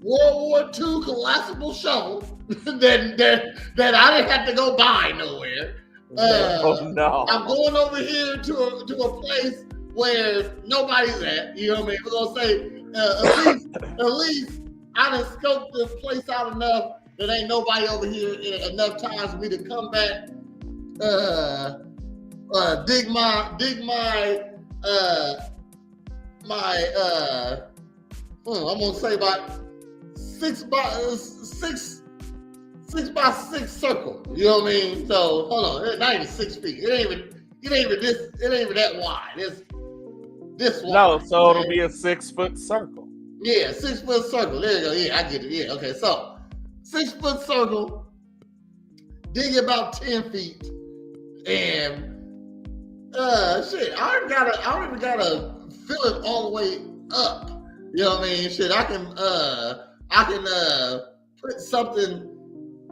World War II collapsible shovel that I didn't have to go buy nowhere. No. I'm going over here to a place where nobody's at. You know what I mean? We're gonna say at least I done scoped the place out enough that ain't nobody over here enough times for me to come back, dig my I'm gonna say about 6 by 6 circle. You know what I mean? So hold on, it's not even 6 feet. It ain't even that wide. It's this wide. No, so it'll be a 6-foot circle. Yeah, 6-foot circle. There you go. Yeah, I get it. Yeah, okay. So 6-foot circle, dig about 10 feet, and shit, I don't even gotta fill it all the way up. You know what I mean? Shit, I can put something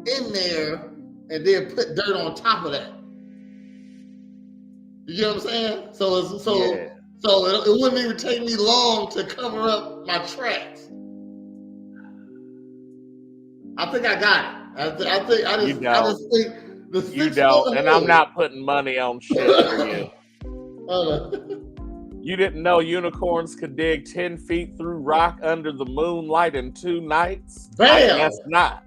in there and then put dirt on top of that. You know what I'm saying? So it wouldn't even take me long to cover up my tracks. I think I got it. I just think the 6 you don't, and I'm not putting money on shit for you. You didn't know unicorns could dig 10 feet through rock under the moonlight in 2 nights? Bam! I guess not.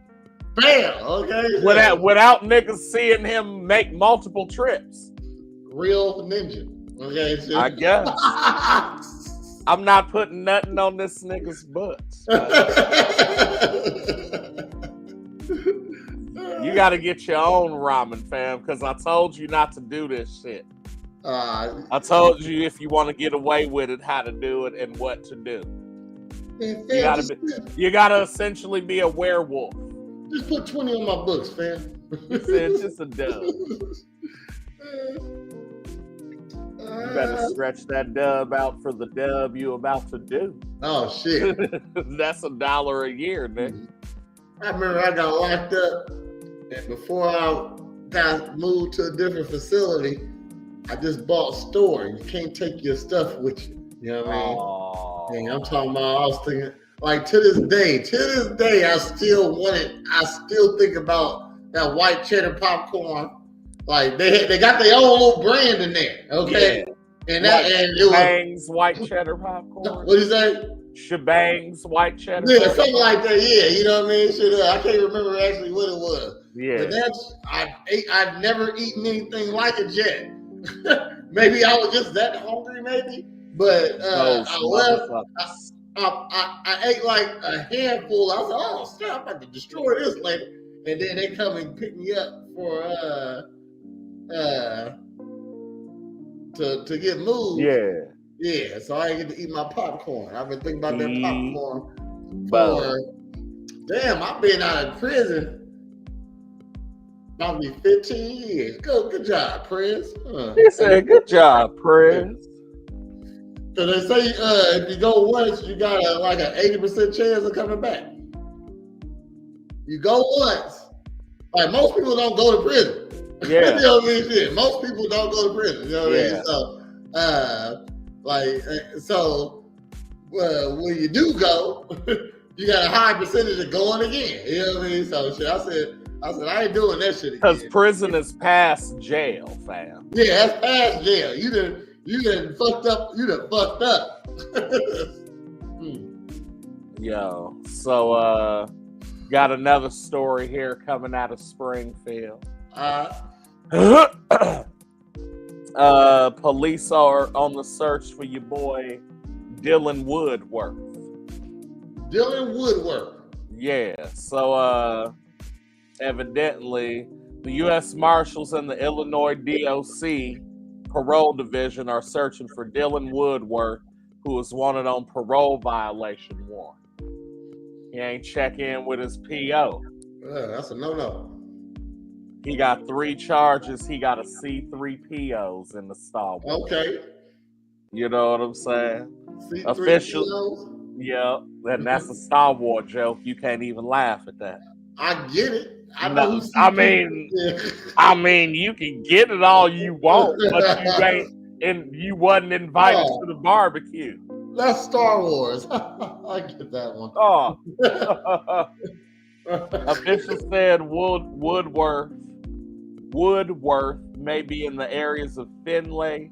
Bam! Okay. Without niggas seeing him make multiple trips. Real ninja. Okay. So. I guess. I'm not putting nothing on this nigga's butt. You got to get your own ramen, fam, because I told you not to do this shit. I told you if you want to get away with it, how to do it and what to do. You gotta essentially be a werewolf. Just put 20 on my books, fam. It's just a dub. You better stretch that dub out for the dub you about to do. Oh shit. That's $1 a year, nigga. I remember I got locked up, and before I got moved to a different facility, I just bought store. You can't take your stuff with you. You know what I mean? And I'm talking about, I was thinking, like to this day, I still think about that white cheddar popcorn. Like they got their own little brand in there. Okay. Yeah. And it was Shebang's white cheddar popcorn. What do you say? Shebang's white cheddar. Yeah, popcorn. Something like that. Yeah, you know what I mean? I can't remember actually what it was. Yeah. But I've never eaten anything like it yet. Maybe I was just that hungry, maybe. But I ate like a handful. I was like, oh snap, I'm about to destroy this later. And then they come and pick me up for to get moved. Yeah. So I didn't get to eat my popcorn. I've been thinking about that popcorn for damn. I've been out of prison probably 15 years. Good job, Prince. He said, "Good job, Prince." So they say if you go once, you got like an 80% chance of coming back. You go once. Like most people don't go to prison. Yeah. You know what I mean? Shit. Most people don't go to prison. You know what Yeah. I mean? So, when you do go, you got a high percentage of going again. You know what I mean? So shit, I said, I ain't doing that shit Because again. prison is past jail, fam. Yeah, that's past jail. You done fucked up. You done fucked up. Yo, so got another story here coming out of Springfield. Police are on the search for your boy Dylan Woodworth. Dylan Woodworth. Yeah, so evidently the U.S. Marshals and the Illinois DOC parole division are searching for Dylan Woodworth, who is wanted on parole violation warrant. He ain't check in with his PO. That's a no-no. He got 3 charges. He got a C3 POs in the Star Wars. Okay. You know what I'm saying? C3 Official. POs? Yeah, and that's a Star Wars joke. You can't even laugh at that. I get it. I know No, who I C3 mean, you can get it all you want, but you ain't, and you wasn't invited to the barbecue. That's Star Wars. I get that one. Oh. Officials said Woodworth may be in the areas of Findlay,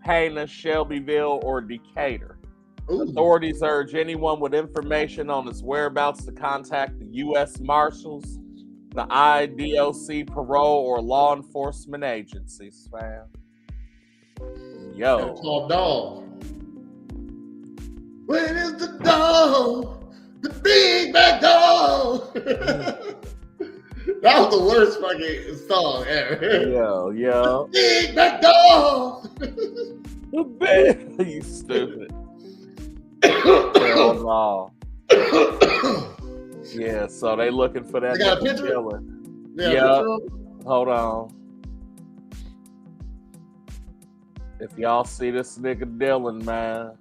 Pana, Shelbyville, or Decatur. Ooh. Authorities urge anyone with information on his whereabouts to contact the U.S. Marshals, the IDOC parole, or law enforcement agencies, fam. Yo. It's called dog. When is the dog? The big bad dog. That was the worst fucking song ever. Yo. Big bad dog. The big. You stupid. Hell no. Yeah, so they looking for that. They got a picture? Yeah. Hold on. If y'all see this nigga Dylan, man.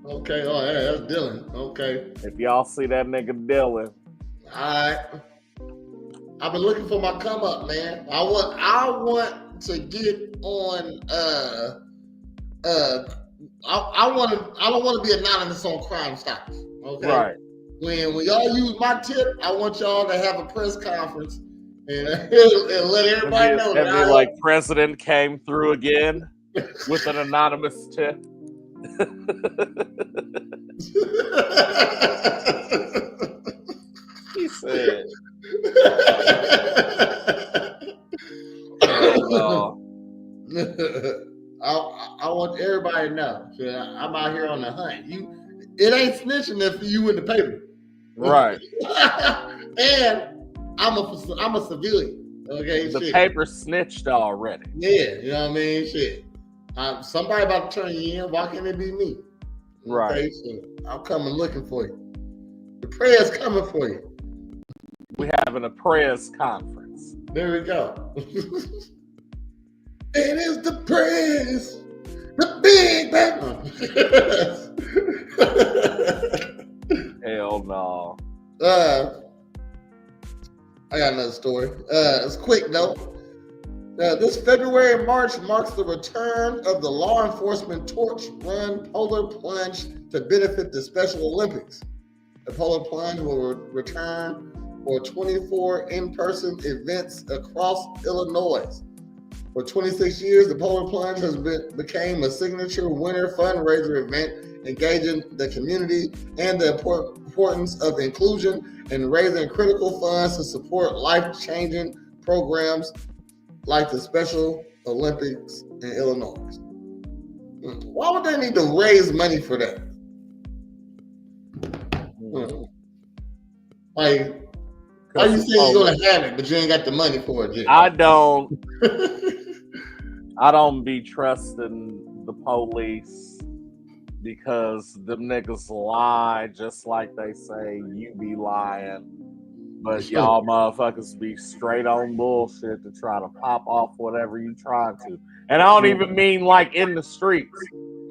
Okay, oh yeah, that's Dylan. Okay. If y'all see that nigga Dylan. Alright. I've been looking for my come up, man. I want to get on I don't want to be anonymous on Crime Stoppers. Okay. Right. When y'all use my tip, I want y'all to have a press conference and let everybody know that I like President came through again with an anonymous tip. He said, "Hell no." I want everybody to know. So I'm out here on the hunt. It ain't snitching if you in the paper, right? And I'm a civilian. Okay, the shit. paper snitched already. Yeah, you know what I mean. Shit. Somebody about to turn you in. Why can't it be me? Right. Okay, so I'm coming looking for you. The prayer's coming for you. We having a prayers conference. There we go. It is the prayers, the big bang. Hell no. I got another story. It's quick though. This February and March marks the return of the law enforcement torch run polar plunge to benefit the Special Olympics. The polar plunge will return for 24 in-person events across Illinois. For 26 years, the polar plunge became a signature winter fundraiser event engaging the community and the importance of inclusion and raising critical funds to support life-changing programs like the Special Olympics in Illinois. Why would they need to raise money for that? Like, how you saying you're gonna have it, but you ain't got the money for it yet? I don't be trusting the police because them niggas lie just like they say you be lying. But y'all motherfuckers be straight on bullshit to try to pop off whatever you trying to. And I don't even mean like in the streets.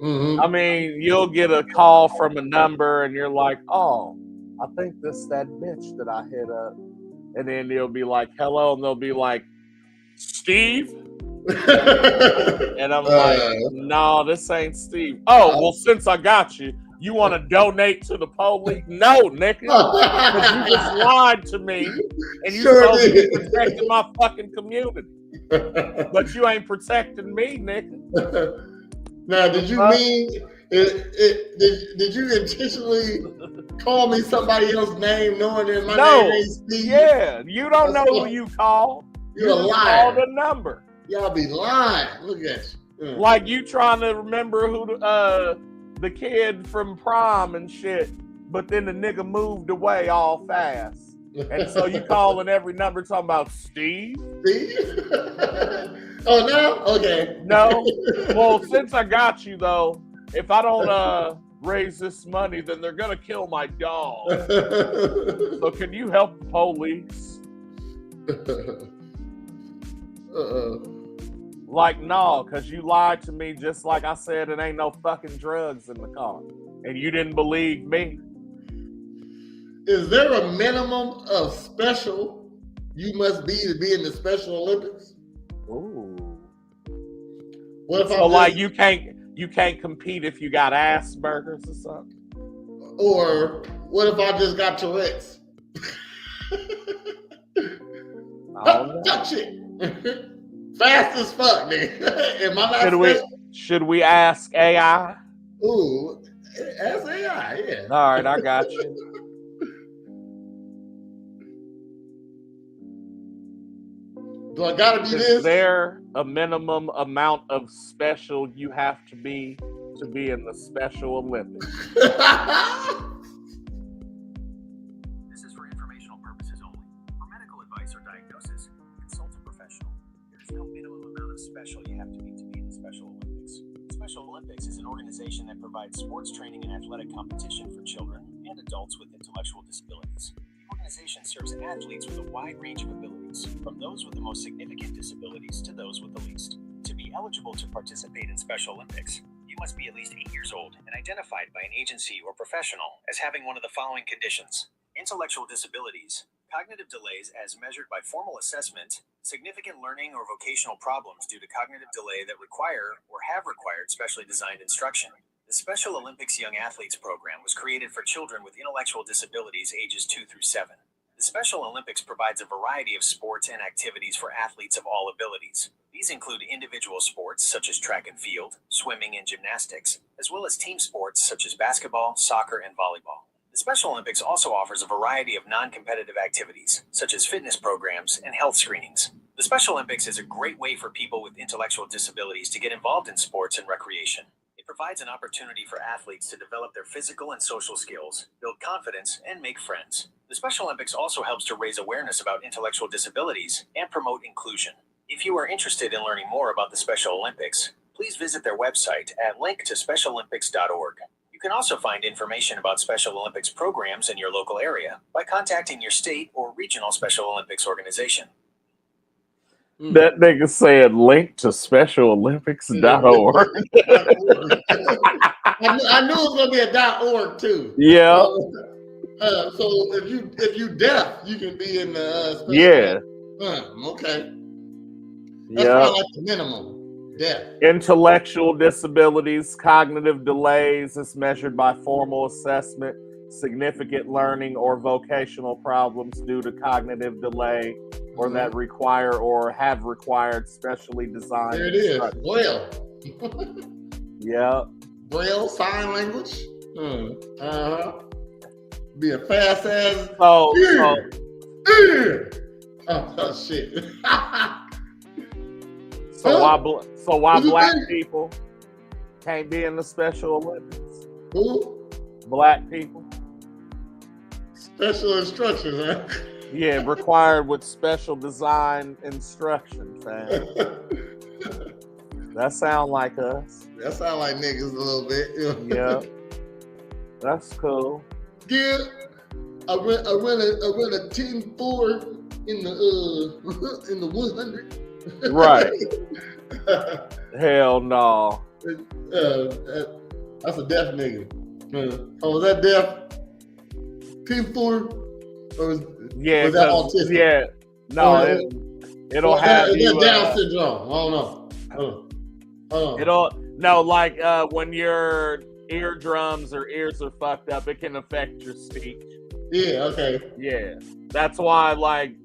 Mm-hmm. I mean, you'll get a call from a number and you're like, oh, I think this that bitch that I hit up. And then they'll be like, hello, and they'll be like, Steve? And I'm like, no, this ain't Steve. Oh, well, since I got you, you want to donate to the police? No, nigga. Because you just lied to me and you supposed to be protecting my fucking community. But you ain't protecting me, nigga. Now, did you mean did you intentionally call me somebody else's name knowing that my name ain't Steve? Yeah, you don't know who you call. You're a liar. Call the number. Y'all be lying. Look at you. Like you trying to remember who the kid from prom and shit, but then the nigga moved away all fast. And so you calling every number talking about Steve? Steve? Oh, no? Okay. No. Well, since I got you, though, if I don't raise this money, then they're going to kill my dog. So can you help the police? Like, no, because you lied to me just like I said it ain't no fucking drugs in the car. And you didn't believe me. Is there a minimum of special you must be to be in the Special Olympics? Ooh. What if so like you can't compete if you got Asperger's or something? Or what if I just got Tourette's? Touch it. Fast as fuck, nigga. Am I not should we ask AI? Ooh, ask AI, yeah. All right, I got you. Do I gotta be this? Is there a minimum amount of special you have to be in the Special Olympics? This is for informational purposes only. For medical advice or diagnosis, consult a professional. There is no minimum amount of special you have to be in the Special Olympics. The Special Olympics is an organization that provides sports training and athletic competition for children and adults with intellectual disabilities. The organization serves athletes with a wide range of abilities, from those with the most significant disabilities to those with the least. To be eligible to participate in Special Olympics, you must be at least 8 years old and identified by an agency or professional as having one of the following conditions: intellectual disabilities, cognitive delays as measured by formal assessment, significant learning or vocational problems due to cognitive delay that require or have required specially designed instruction. The Special Olympics Young Athletes Program was created for children with intellectual disabilities ages 2 through 7. The Special Olympics provides a variety of sports and activities for athletes of all abilities. These include individual sports such as track and field, swimming, and gymnastics, as well as team sports such as basketball, soccer, and volleyball. The Special Olympics also offers a variety of non-competitive activities, such as fitness programs and health screenings. The Special Olympics is a great way for people with intellectual disabilities to get involved in sports and recreation. It provides an opportunity for athletes to develop their physical and social skills, build confidence, and make friends. The Special Olympics also helps to raise awareness about intellectual disabilities and promote inclusion. If you are interested in learning more about the Special Olympics, please visit their website at linktospecialolympics.org. You can also find information about Special Olympics programs in your local area by contacting your state or regional Special Olympics organization. That nigga said link to specialolympics.org. I knew it was gonna be a .org too. Yeah. So if you deaf, you can be in the okay. That's probably like the minimum. Deaf. Intellectual disabilities, cognitive delays is measured by formal assessment, significant learning or vocational problems due to cognitive delay, or that require or have required specially designed. There it is. Braille. Yeah. Braille sign language. Be a fast ass. Oh shit. So why black people can't be in the Special Olympics? Who? Black people. Special instructions, huh? Yeah, required with special design instruction, fam. That sound like us. That sound like niggas a little bit. Yeah. That's cool. Yeah. I rent a Team 4 in the 100. Right. Hell no. That's a deaf nigga. Oh, was that deaf? Team 4? Or was that autistic? Yeah. No, it'll have is you. That Down syndrome. I don't know. Hold on. Like when your eardrums or ears are fucked up, it can affect your speech. Yeah. Okay. Yeah. That's why, like,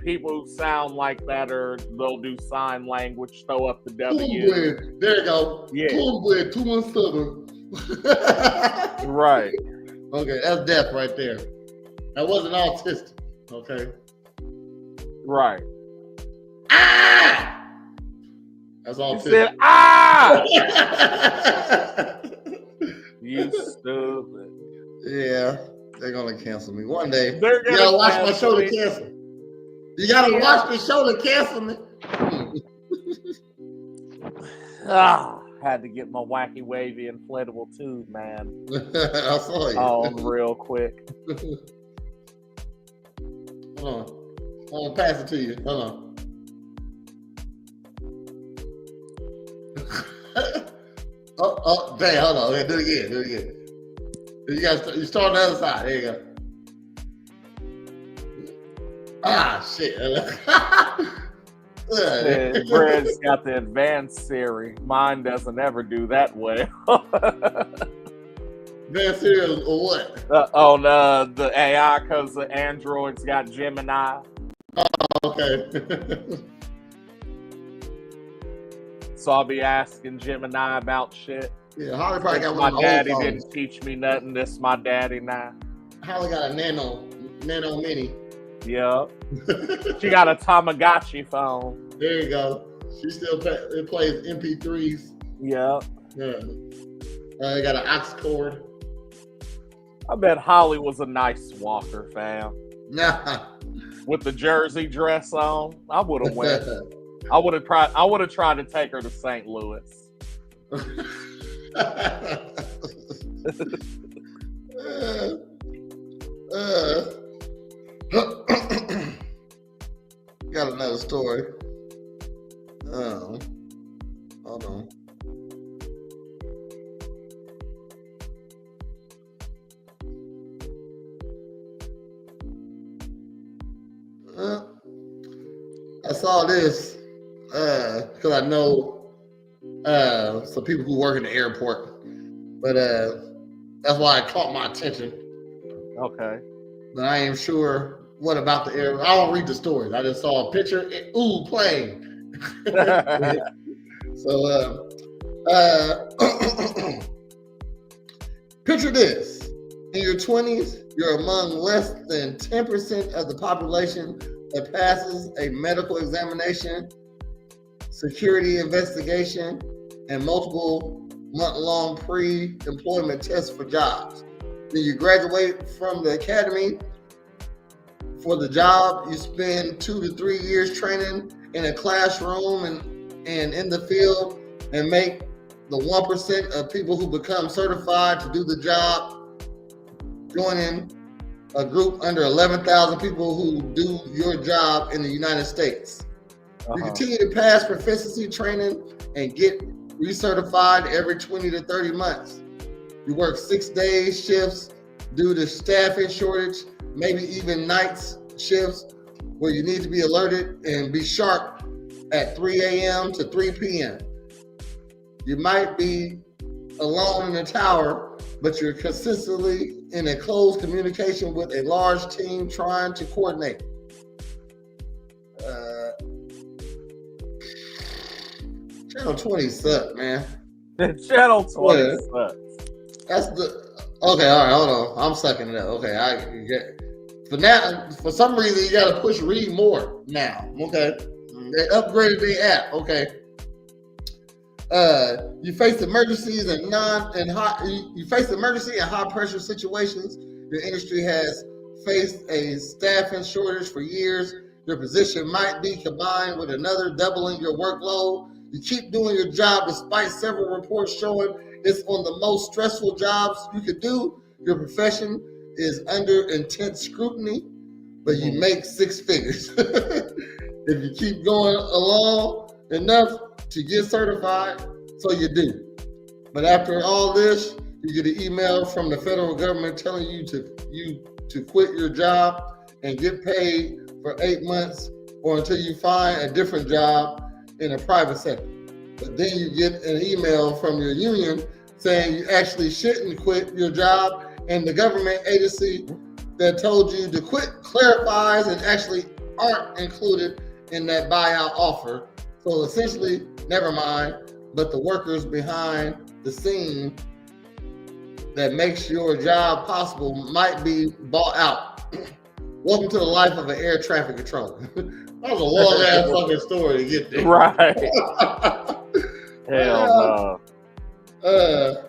people who sound like that they'll do sign language, throw up the W. Cornbread. There you go. Yeah. Cornbread 217. Right. Okay, that's deaf right there. That wasn't autistic. Okay. Right. Ah! That's autistic. You said, ah! You stupid. Yeah, they're gonna cancel me one day. They're You gotta watch my show to cancel. You gotta watch the show to cancel me. Had to get my wacky wavy inflatable tube, man. I saw you. On real quick. Hold on. I'm gonna pass it to you. Hold on. oh, dang, hold on. Okay, do it again. You start on the other side. There you go. Ah, shit. Brad's got the advanced Siri. Mine doesn't ever do that well. Advanced Siri or what? On the AI, because the Android's got Gemini. Okay. So I'll be asking Gemini about shit. Yeah, Holly probably got My one of the daddy old didn't teach me nothing. This my daddy now. Holly got a nano mini. Yeah. She got a Tamagotchi phone. There you go. She still plays MP3s. Yeah. Yeah. They got an aux cord. I bet Holly was a nice walker, fam. Nah. With the jersey dress on, I would have went. I would have tried to take her to St. Louis. Got another story. Hold on. I saw this because I know some people who work in the airport, but that's why it caught my attention. Okay. But I ain't sure what about the air. I don't read the stories. I just saw a picture. Plane. So, picture this. In your 20s, you're among less than 10% of the population that passes a medical examination, security investigation, and multiple month-long pre-employment tests for jobs. Then you graduate from the academy for the job. You spend 2 to 3 years training in a classroom and in the field, and make the 1% of people who become certified to do the job, joining a group under 11,000 people who do your job in the United States. You continue to pass proficiency training and get recertified every 20 to 30 months. You work 6-day shifts due to staffing shortage, maybe even nights shifts where you need to be alerted and be sharp at 3 a.m. to 3 p.m. You might be alone in the tower, but you're consistently in a close communication with a large team trying to coordinate. Channel 20 sucks, man. Channel 20 sucks. That's the okay. All right, hold on. I'm sucking it up. Okay, I get for now. For some reason, you got to push read more now. Okay, they upgraded the app. Okay. You face emergencies and high pressure situations. Your industry has faced a staffing shortage for years. Your position might be combined with another, doubling your workload. You keep doing your job despite several reports showing it's one of the most stressful jobs you could do. Your profession is under intense scrutiny, but you make six figures. If you keep going along enough to get certified, so you do. But after all this, you get an email from the federal government telling you to quit your job and get paid for 8 months or until you find a different job in the private sector. But then you get an email from your union saying you actually shouldn't quit your job, and the government agency that told you to quit clarifies and actually aren't included in that buyout offer. So essentially, never mind, but the workers behind the scene that makes your job possible might be bought out. Welcome to the life of an air traffic controller. That was a long ass fucking story to get there. Right. Hell no.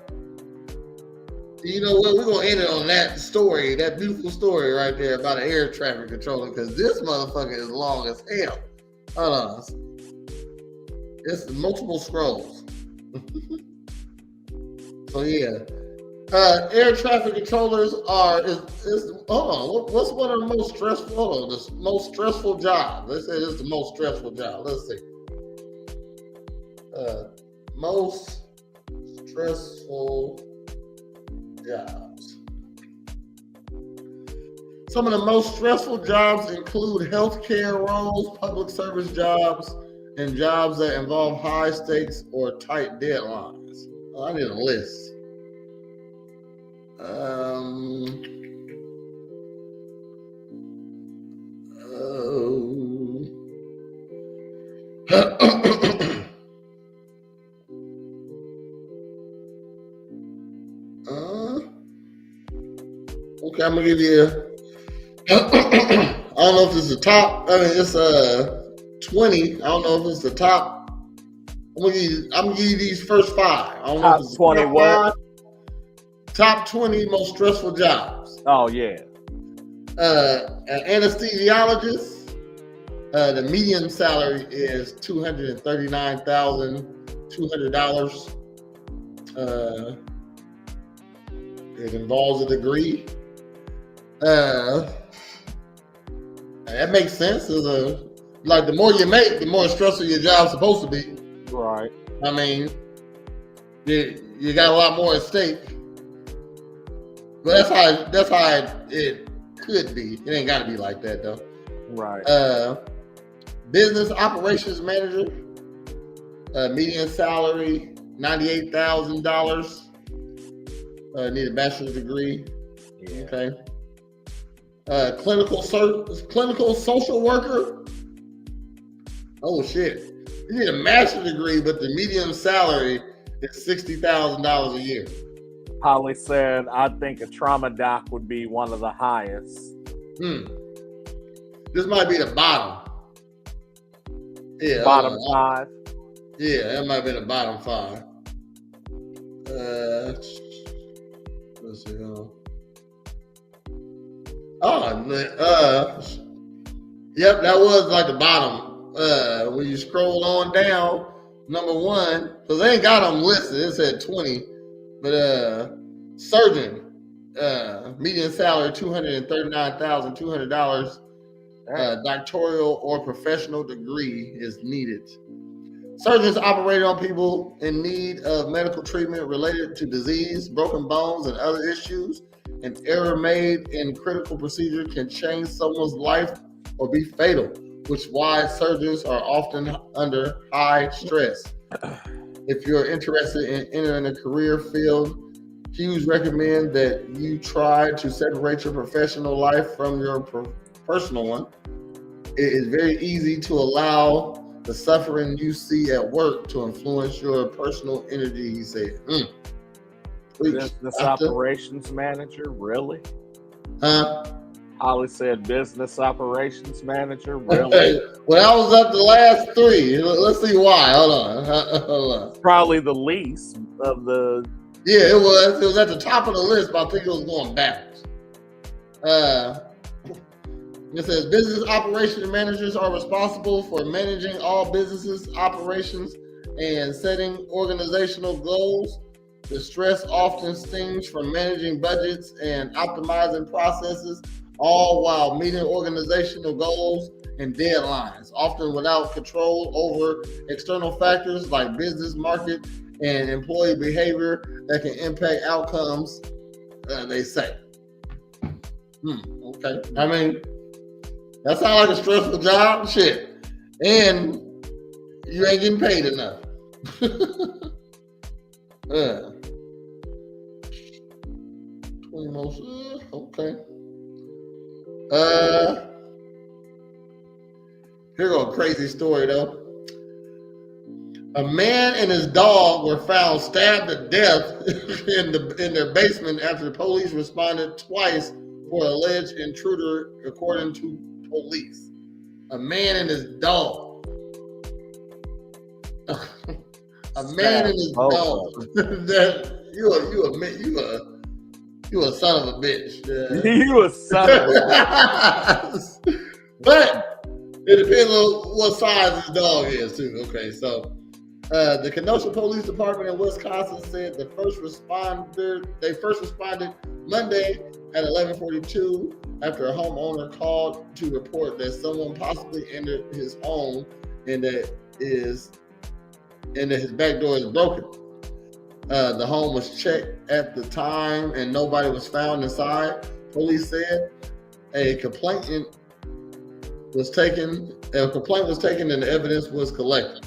You know what? We're gonna end it on that story, that beautiful story right there about an air traffic controller, because this motherfucker is long as hell. Hold on. It's multiple scrolls. So yeah. Air traffic controllers what's one of the most stressful, the most stressful jobs? Let's say this is the most stressful job. Let's see. Most stressful jobs. Some of the most stressful jobs include healthcare roles, public service jobs, and jobs that involve high stakes or tight deadlines. Oh, I need a list. Okay, I'm gonna give you. I don't know if it's the top. I mean, it's 20. I don't know if it's the top. I'm gonna give you these first 5. I don't know if it's 20 top what? 5. Top 20 most stressful jobs. Oh yeah. An anesthesiologist. The median salary is $239,200. It involves a degree. That makes sense. Like the more you make, the more stressful your job's supposed to be. Right. I mean, you got a lot more at stake. But that's how it could be. It ain't got to be like that though. Right. Business operations manager. Median salary $98,000. Need a bachelor's degree. Yeah. Okay. Clinical social worker. Oh shit! You need a master's degree, but the median salary is $60,000 a year. Holly said, "I think a trauma doc would be one of the highest." This might be the bottom. Yeah. Bottom 5. Yeah, that might be the bottom 5. Let's see. Yep, that was like the bottom. When you scroll on down, number 1, because they ain't got them listed. It said 20, but surgeon, median salary $239,200. Doctoral or professional degree is needed. Surgeons operate on people in need of medical treatment related to disease, broken bones, and other issues. An error made in critical procedure can change someone's life or be fatal, which is why surgeons are often under high stress. If you're interested in entering a career field, Hughes recommend that you try to separate your professional life from your personal one. It is very easy to allow the suffering you see at work to influence your personal energy, he said. Business operations manager, really? Huh? Holly said business operations manager, really? Well, I was up the last 3. Let's see why. Hold on. Probably the least of the... Yeah, it was. It was at the top of the list, but I think it was going backwards. It says business operations managers are responsible for managing all businesses, operations, and setting organizational goals. The stress often stems from managing budgets and optimizing processes, all while meeting organizational goals and deadlines, often without control over external factors like business, market, and employee behavior that can impact outcomes, they say. Okay. I mean, that sounds like a stressful job. Shit. And you ain't getting paid enough. 20 most, okay. Here go a crazy story though. A man and his dog were found stabbed to death in their basement after the police responded twice for alleged intruder, according to police. A man and his dog. A man and his dog. That you a son of a bitch. You a son of a bitch. But it depends on what size his dog is too. Okay, so the Kenosha Police Department in Wisconsin said they first responded Monday at 11:42 after a homeowner called to report that someone possibly entered his home and that his back door is broken. The home was checked at the time and nobody was found inside. Police said a complaint was taken and the evidence was collected.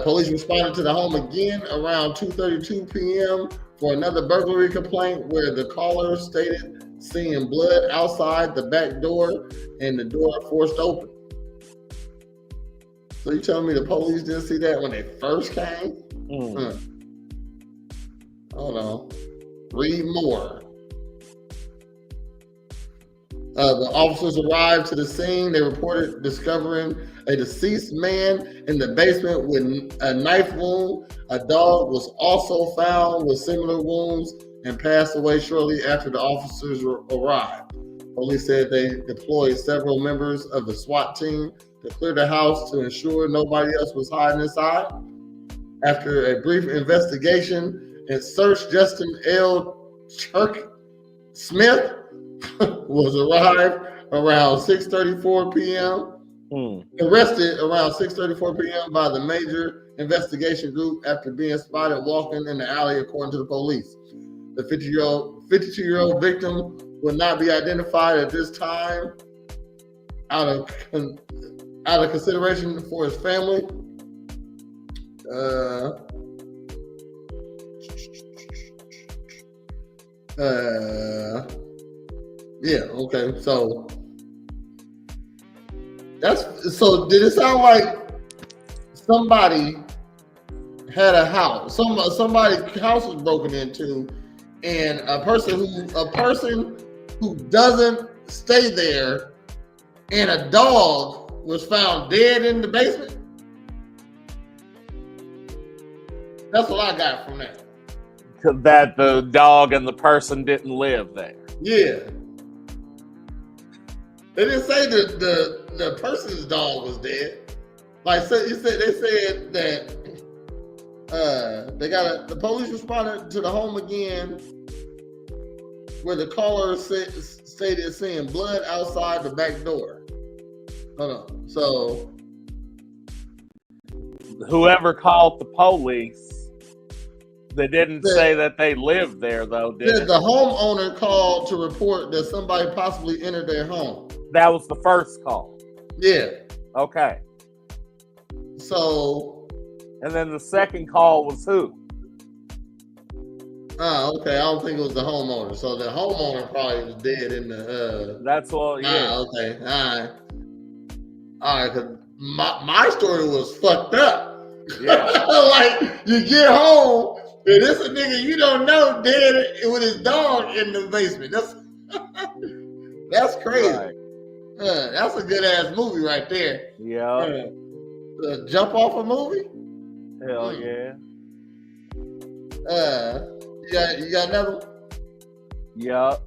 Police responded to the home again around 2:32 p.m. for another burglary complaint where the caller stated seeing blood outside the back door and the door forced open. So you telling me the police didn't see that when they first came? Hold on. Read more. The officers arrived to the scene. They reported discovering a deceased man in the basement with a knife wound. A dog was also found with similar wounds and passed away shortly after the officers arrived. Police said they deployed several members of the SWAT team to clear the house to ensure nobody else was hiding inside. After a brief investigation and search, Justin L. Chirk Smith was arrived around 6:34 p.m. Arrested around 6:34 p.m. by the major investigation group after being spotted walking in the alley, according to the police. The 52-year-old victim will not be identified at this time out of consideration for his family. Yeah, okay. So did it sound like somebody had a house? Somebody's house was broken into, and a person who doesn't stay there, and a dog was found dead in the basement? That's what I got from that. That the dog and the person didn't live there. Yeah. They didn't say that the person's dog was dead. Like they said that the police responded to the home again where the caller stated seeing blood outside the back door. Hold on. So whoever called the police, they didn't say that they lived there, though, did it? The homeowner called to report that somebody possibly entered their home. That was the first call. Yeah. Okay. So. And then the second call was who? Okay. I don't think it was the homeowner. So the homeowner probably was dead in the. That's what. Yeah. Okay. All right. Cause my story was fucked up. Yeah. Like you get home. And this a nigga you don't know dead with his dog in the basement. That's crazy. Right. That's a good ass movie right there. Yeah. Jump off a movie? Hell yeah. You got another one? Yup.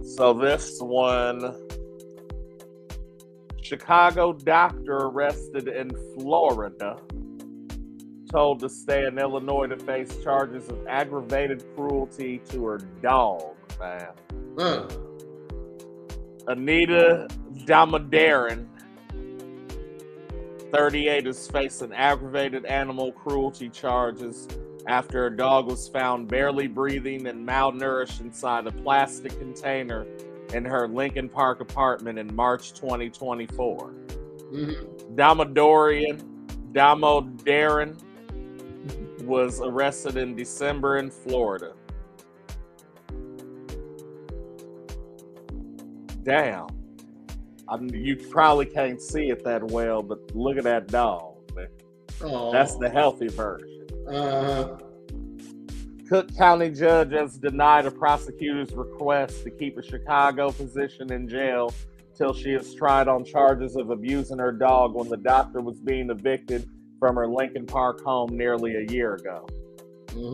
So this one. Chicago doctor arrested in Florida, told to stay in Illinois to face charges of aggravated cruelty to her dog, man. Anita Damodaran, 38, is facing aggravated animal cruelty charges after her dog was found barely breathing and malnourished inside a plastic container in her Lincoln Park apartment in March 2024. Damodaran was arrested in December in Florida. Damn. You probably can't see it that well, but look at that dog, man. That's the healthy version. Cook County judge has denied a prosecutor's request to keep a Chicago physician in jail till she is tried on charges of abusing her dog when the doctor was being evicted from her Lincoln Park home nearly a year ago.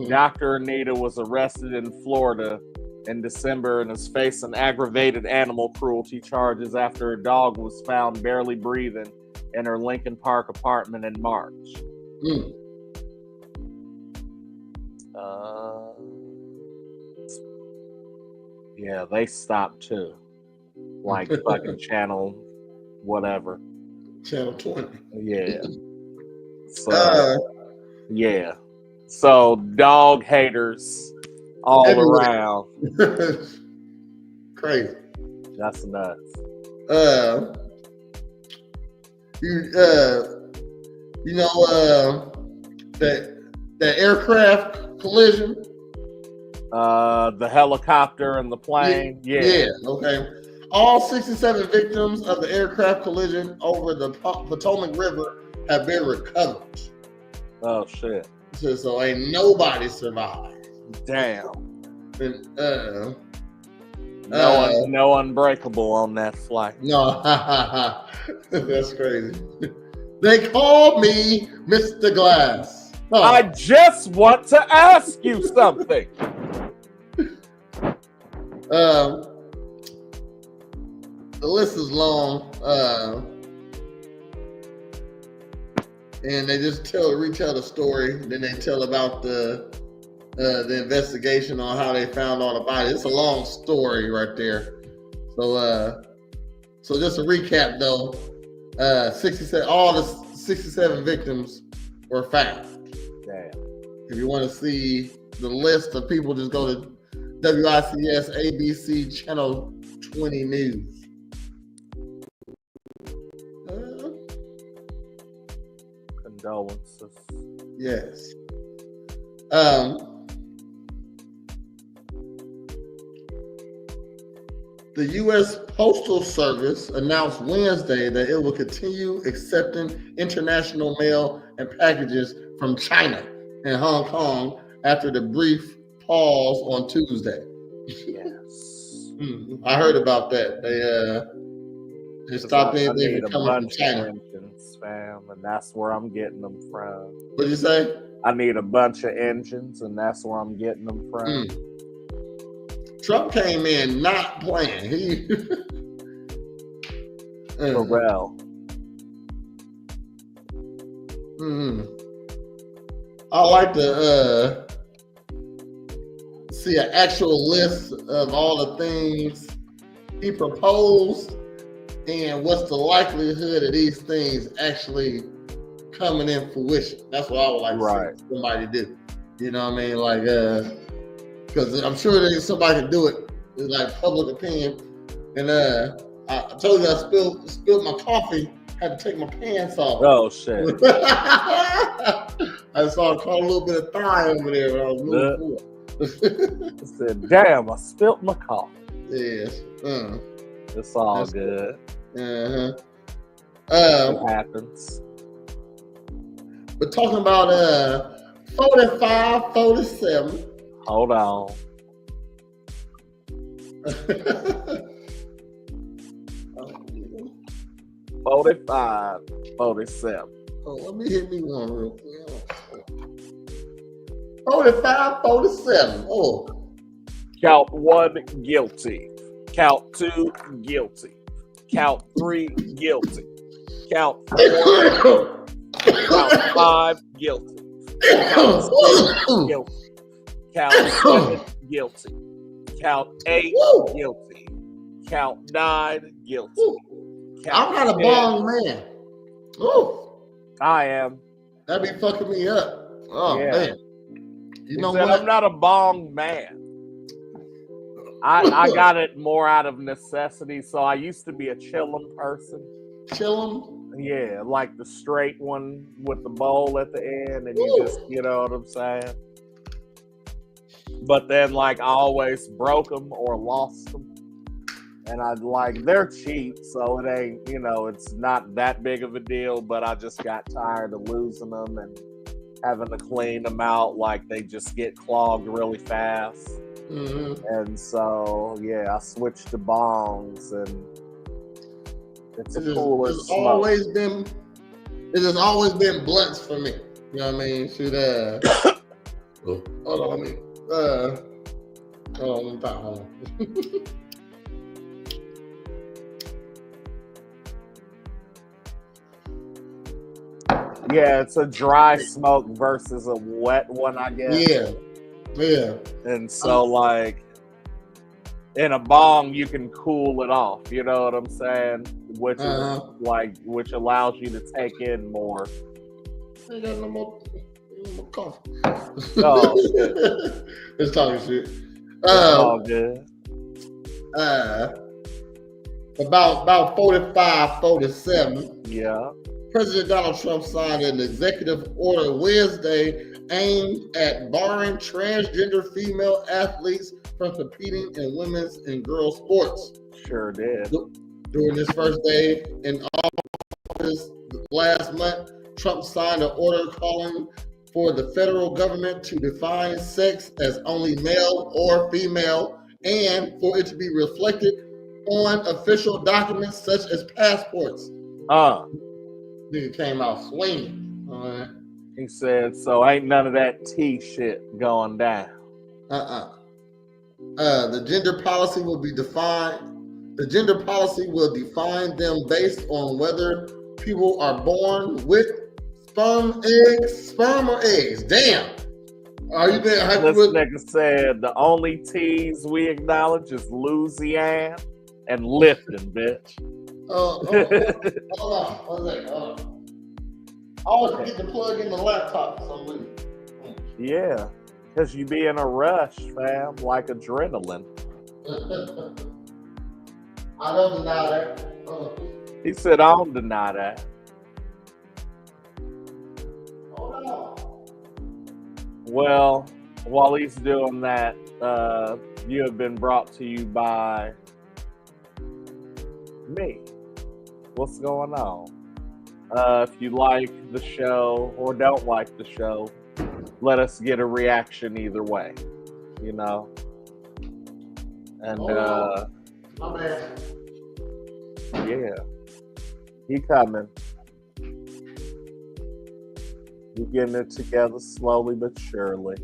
Dr. Anita was arrested in Florida in December and is facing aggravated animal cruelty charges after her dog was found barely breathing in her Lincoln Park apartment in March. Yeah, they stopped too. Like fucking channel whatever. Channel 20. Yeah. So, yeah. So, dog haters all around. Crazy. That's nuts. You know that aircraft collision. The helicopter and the plane. Yeah. Okay. All 67 victims of the aircraft collision over the Potomac River have been recovered. Oh shit. So ain't nobody survived. Damn. And, no unbreakable on that flight. No, that's crazy. They called me Mr. Glass. Oh. I just want to ask you something. The list is long, and they just retell the story. Then they tell about the investigation on how they found all the bodies. It's a long story right there. So just a recap though, 67. All the 67 victims were found. Damn. If you want to see the list of people, just go to WICS ABC Channel 20 News. Condolences. Yes. The U.S. Postal Service announced Wednesday that it will continue accepting international mail and packages from China and Hong Kong after the brief pause on Tuesday. Yes. I heard about that. They stopped anything from coming from China. Engines, fam, and that's where I'm getting them from. What'd you say? I need a bunch of engines, and that's where I'm getting them from. Trump came in not playing. He Pharrell. I like to see an actual list of all the things he proposed and what's the likelihood of these things actually coming in fruition. That's what I would like to see somebody do. You know what I mean? Like, because I'm sure there's somebody can do it. It's like public opinion. And I told you I spilled my coffee. Had to take my pants off. Oh shit! I saw I caught a little bit of thigh over there when I was moving forward. I said, "Damn, I spilled my coffee." Yes. It's all good. It happens. But talking about 45, 47. Hold on. 45, 47. Oh, let me hit me one real quick. 45, 47. Oh. Count 1, guilty. Count 2, guilty. Count 3, guilty. Count 4, count 5, guilty. Count 6, guilty. Count 7, guilty. Count 8, guilty. Count 9, guilty. I'm not a 10, bong man. Ooh, I am. that be fucking me up. Oh Yeah. man. You He know said, what? I'm not a bong man. I got it more out of necessity. So I used to be a chillin' person. Chillin'. Yeah, like the straight one with the bowl at the end, and you just, you know what I'm saying? But then, like, I always broke them or lost them. And they're cheap, so it ain't, it's not that big of a deal, but I just got tired of losing them and having to clean them out. Like, they just get clogged really fast. Mm-hmm. And so, yeah, I switched to bongs, and it's a cooler smoke. It has always been blunts for me. You know what I mean? Hold on, let me talk home. Yeah, it's a dry smoke versus a wet one, I guess. Yeah. And so, like, in a bong, you can cool it off. You know what I'm saying? Which is which allows you to take in more. I ain't got no more coffee. Oh, shit. It's talking shit. All good. About 45, 47. Yeah. President Donald Trump signed an executive order Wednesday aimed at barring transgender female athletes from competing in women's and girls sports. Sure did. During his first day in office last month, Trump signed an order calling for the federal government to define sex as only male or female and for it to be reflected on official documents such as passports. Nigga came out swinging. He said, so ain't none of that T shit going down. The gender policy will define them based on whether people are born with sperm or eggs. Damn. Are you being hyper? This nigga said the only T's we acknowledge is Louisiana and lifting, bitch. Hold on. One second. Hold on. I always forget to plug in the laptop for some reason. Yeah, because you be in a rush, fam, like adrenaline. I don't deny that. He said, I don't deny that. Hold on. Well, while he's doing that, you have been brought to you by me. What's going on? If you like the show or don't like the show, let us get a reaction either way, And my bad. Yeah, he coming. He getting it together slowly but surely.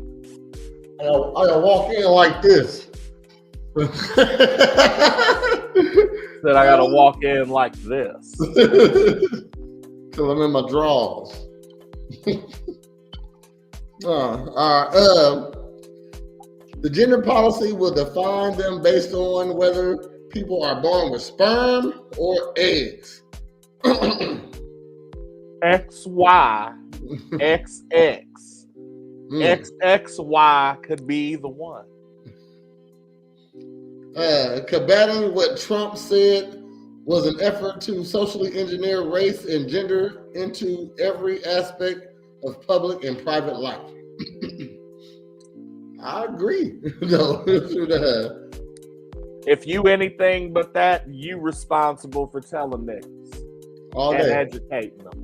I gotta walk in like this. Said I gotta walk in like this. Cause I'm in my drawers. The gender policy will define them based on whether people are born with sperm or eggs. XY, XX. XXY could be either one. Combating what Trump said was an effort to socially engineer race and gender into every aspect of public and private life. I agree. If you anything but that, you responsible for telling niggas and educating them.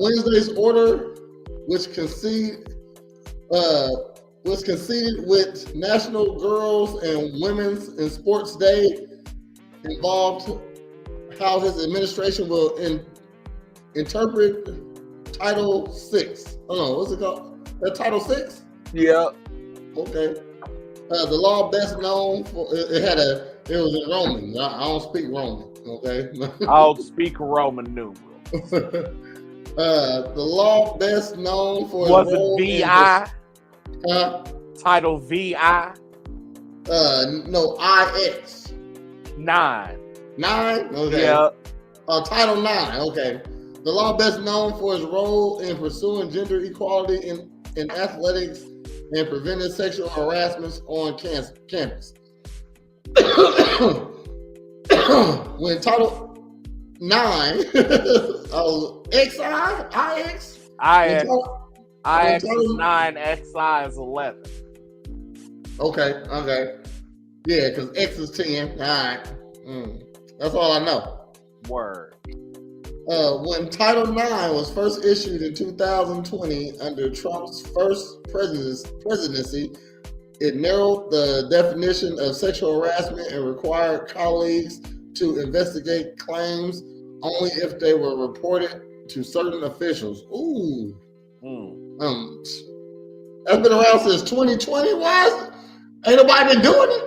Wednesday's order, which conceded with National Girls and Women's in Sports Day, involved how his administration will interpret Title VI. What's it called? Title VI? Yeah. Okay. The law best known for it had a It was in Roman. I don't speak Roman. Okay. I'll speak Roman numerals. The law best known for Was its role it VI? in Title VI? no, IX 9. 9. Okay. Yeah. Title 9. Okay. The law best known for its role in pursuing gender equality in athletics and preventing sexual harassment on campus. When Title 9, XI, IX, IX is 9, XI is 11. Okay. Yeah, because X is 10. All right. That's all I know. Word. When Title IX was first issued in 2020 under Trump's first presidency, it narrowed the definition of sexual harassment and required colleagues to investigate claims only if they were reported to certain officials. Ooh. That's been around since 2020. Why ain't nobody been doing it?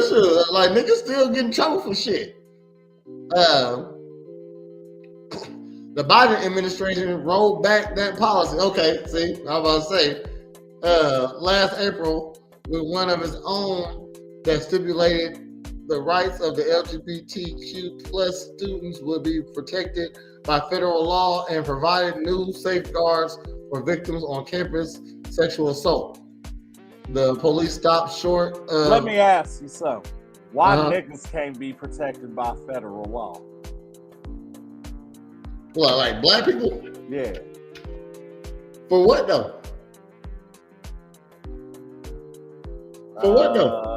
Sure, like niggas still getting in trouble for shit. The Biden administration rolled back that policy. Okay, see, I was about to say, last April with one of its own that stipulated the rights of the LGBTQ plus students would be protected by federal law and provided new safeguards for victims on campus sexual assault. The police stopped short of... Let me ask you something. Why niggas can't be protected by federal law? What, like black people? Yeah. For what though? For what though?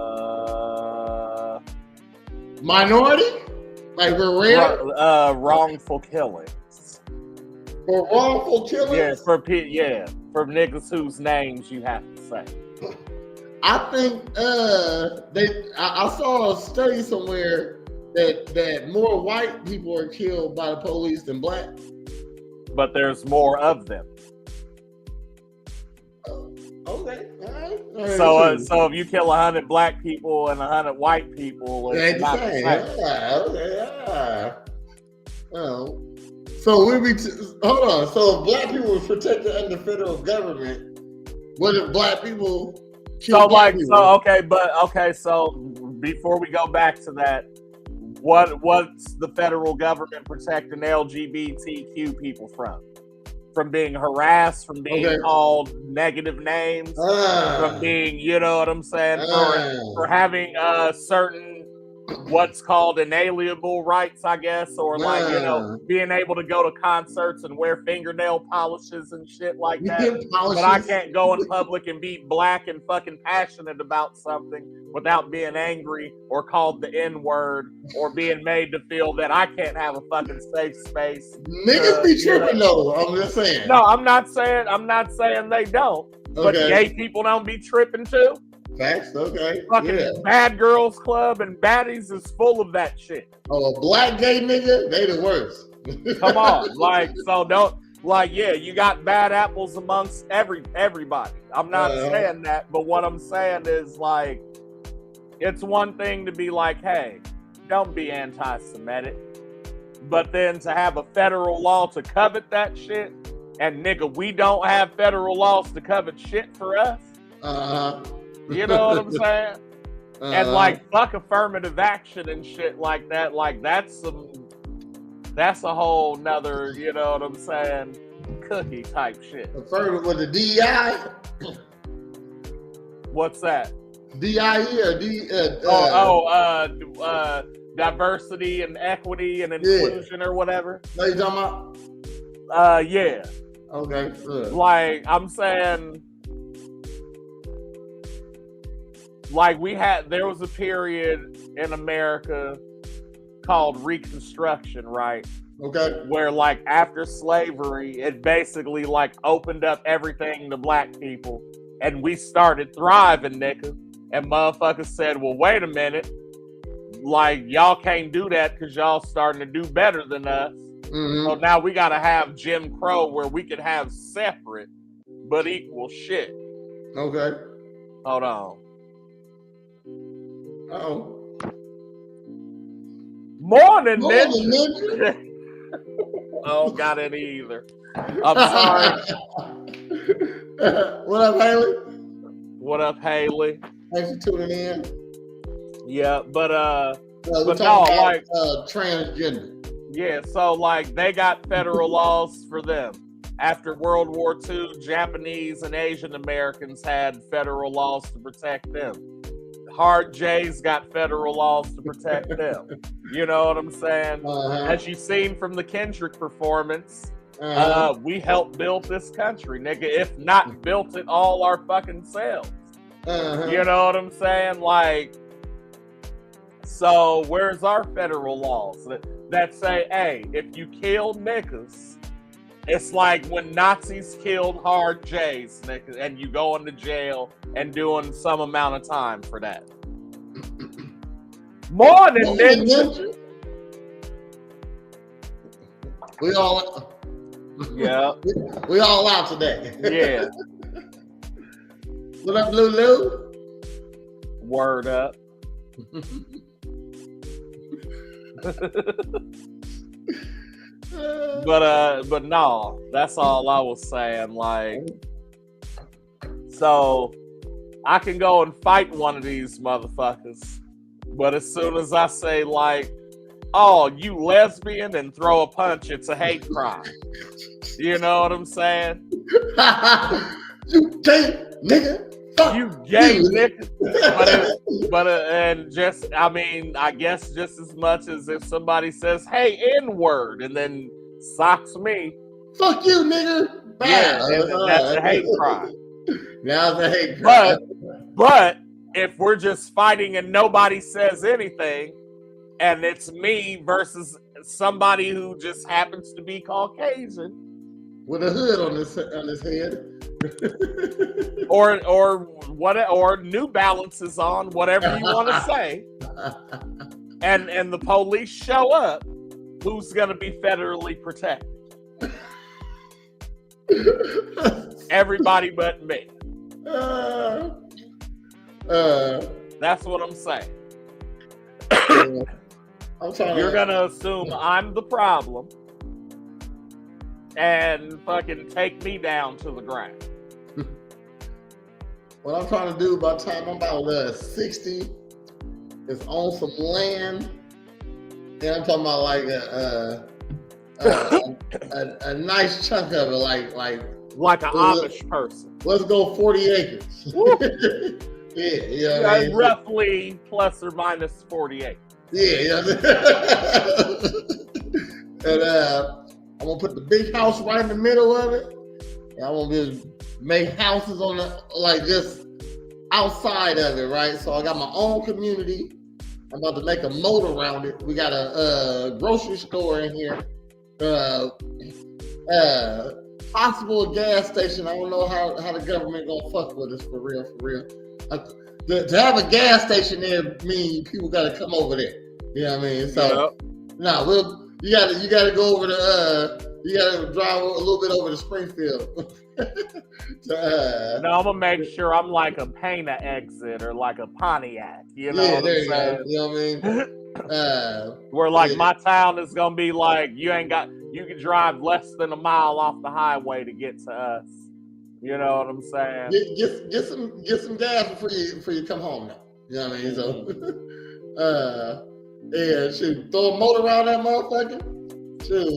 Minority? Like we're rare? Wrongful killings. For wrongful killings? Yeah, for niggas whose names you have to say. I think I saw a study somewhere that more white people are killed by the police than black. But there's more of them. Okay. All right. So if you kill 100 black people and 100 white people, it's not the same. Oh. So hold on. So if black people were protected under federal government, what if black people kill black people? So before we go back to that, what's the federal government protecting LGBTQ people from? From being harassed, from being called negative names, from being, you know what I'm saying, for having certain what's called inalienable rights, I guess, or like, you know, being able to go to concerts and wear fingernail polishes and shit like that. But I can't go in public and be black and fucking passionate about something without being angry or called the N-word or being made to feel that I can't have a fucking safe space. Niggas be tripping though, I'm just saying. No, I'm not saying they don't. But gay people don't be tripping too. Facts, okay. Fucking Bad Girls Club and Baddies is full of that shit. Oh, a black gay nigga? They the worst. Come on. You got bad apples amongst everybody. I'm not saying that, but what I'm saying is, like, it's one thing to be like, hey, don't be anti-Semitic. But then to have a federal law to covet that shit, and nigga, we don't have federal laws to covet shit for us. You know what I'm saying? And like, fuck affirmative action and shit like that. Like, that's a whole nother, you know what I'm saying, cookie type shit. Affirmative with the DEI? What's that? DIE or diversity and equity and inclusion or whatever. No, you talking about? Yeah. Okay. Good. Like, I'm saying, like, there was a period in America called Reconstruction, right? Okay. Where, like, after slavery, it basically, like, opened up everything to black people, and we started thriving, nigga. And motherfuckers said, well, wait a minute. Like, y'all can't do that because y'all starting to do better than us. Mm-hmm. So now we got to have Jim Crow where we could have separate but equal shit. Okay. Hold on. Uh-oh. Morning, Morn'n Ninjas. Ninjas. I don't got any either. I'm sorry. What up, Haley? What up, Haley? Thanks for tuning in. Yeah, but We're but talking no, about like, transgender. yeah, so like they got federal laws for them. After World War II, Japanese and Asian Americans had federal laws to protect them. Hard J's got federal laws to protect them. You know what I'm saying? As you've seen from the Kendrick performance, we helped build this country, nigga. If not built it all our fucking selves. You know what I'm saying? Like, so where's our federal laws that say, hey, if you kill niggas, it's like when Nazis killed Hard J's, nigga, and you go into jail and doing some amount of time for that. Morning, Ninja. We all, yeah, we all out today. Yeah. What up, Lulu? Word up. But no, that's all I was saying. Like, so I can go and fight one of these motherfuckers, but as soon as I say like, "Oh, you lesbian," and throw a punch, it's a hate crime. You know what I'm saying? You gay nigga. Fuck you gay you. nigga. And just, I mean, I guess just as much as if somebody says, "Hey, N-word," and then socks me. Fuck you, nigga. Yeah, that's a hate crime. Now it's a hate crime. But if we're just fighting and nobody says anything, and it's me versus somebody who just happens to be Caucasian, with a hood on his head, or New Balances on, whatever you want to say, and the police show up, who's gonna be federally protected? Everybody but me. That's what I'm saying. You're gonna assume I'm the problem and fucking take me down to the ground. What I'm trying to do by the time I'm about 60 is own some land, and I'm talking about like a nice chunk of it, like an Amish person. Let's go 40 acres. Yeah, you know what I mean? Roughly plus or minus 40 acres. Yeah, you know what and I'm gonna put the big house right in the middle of it, and I'm gonna just make houses on the just outside of it, right? So I got my own community. I'm about to make a moat around it. We got a grocery store in here. Possible gas station. I don't know how the government gonna fuck with us for real. To have a gas station there means people gotta come over there. You know what I mean? So you gotta go over you gotta drive a little bit over to Springfield. No, I'm gonna make sure I'm like a Pana exit or like a Pontiac. You know what I'm saying? You know what I mean? Where my town is gonna be like you can drive less than a mile off the highway to get to us. You know what I'm saying? Get some gas before you come home now. You know what I mean? So yeah, shoot, throw a motor around that motherfucker. Shoot,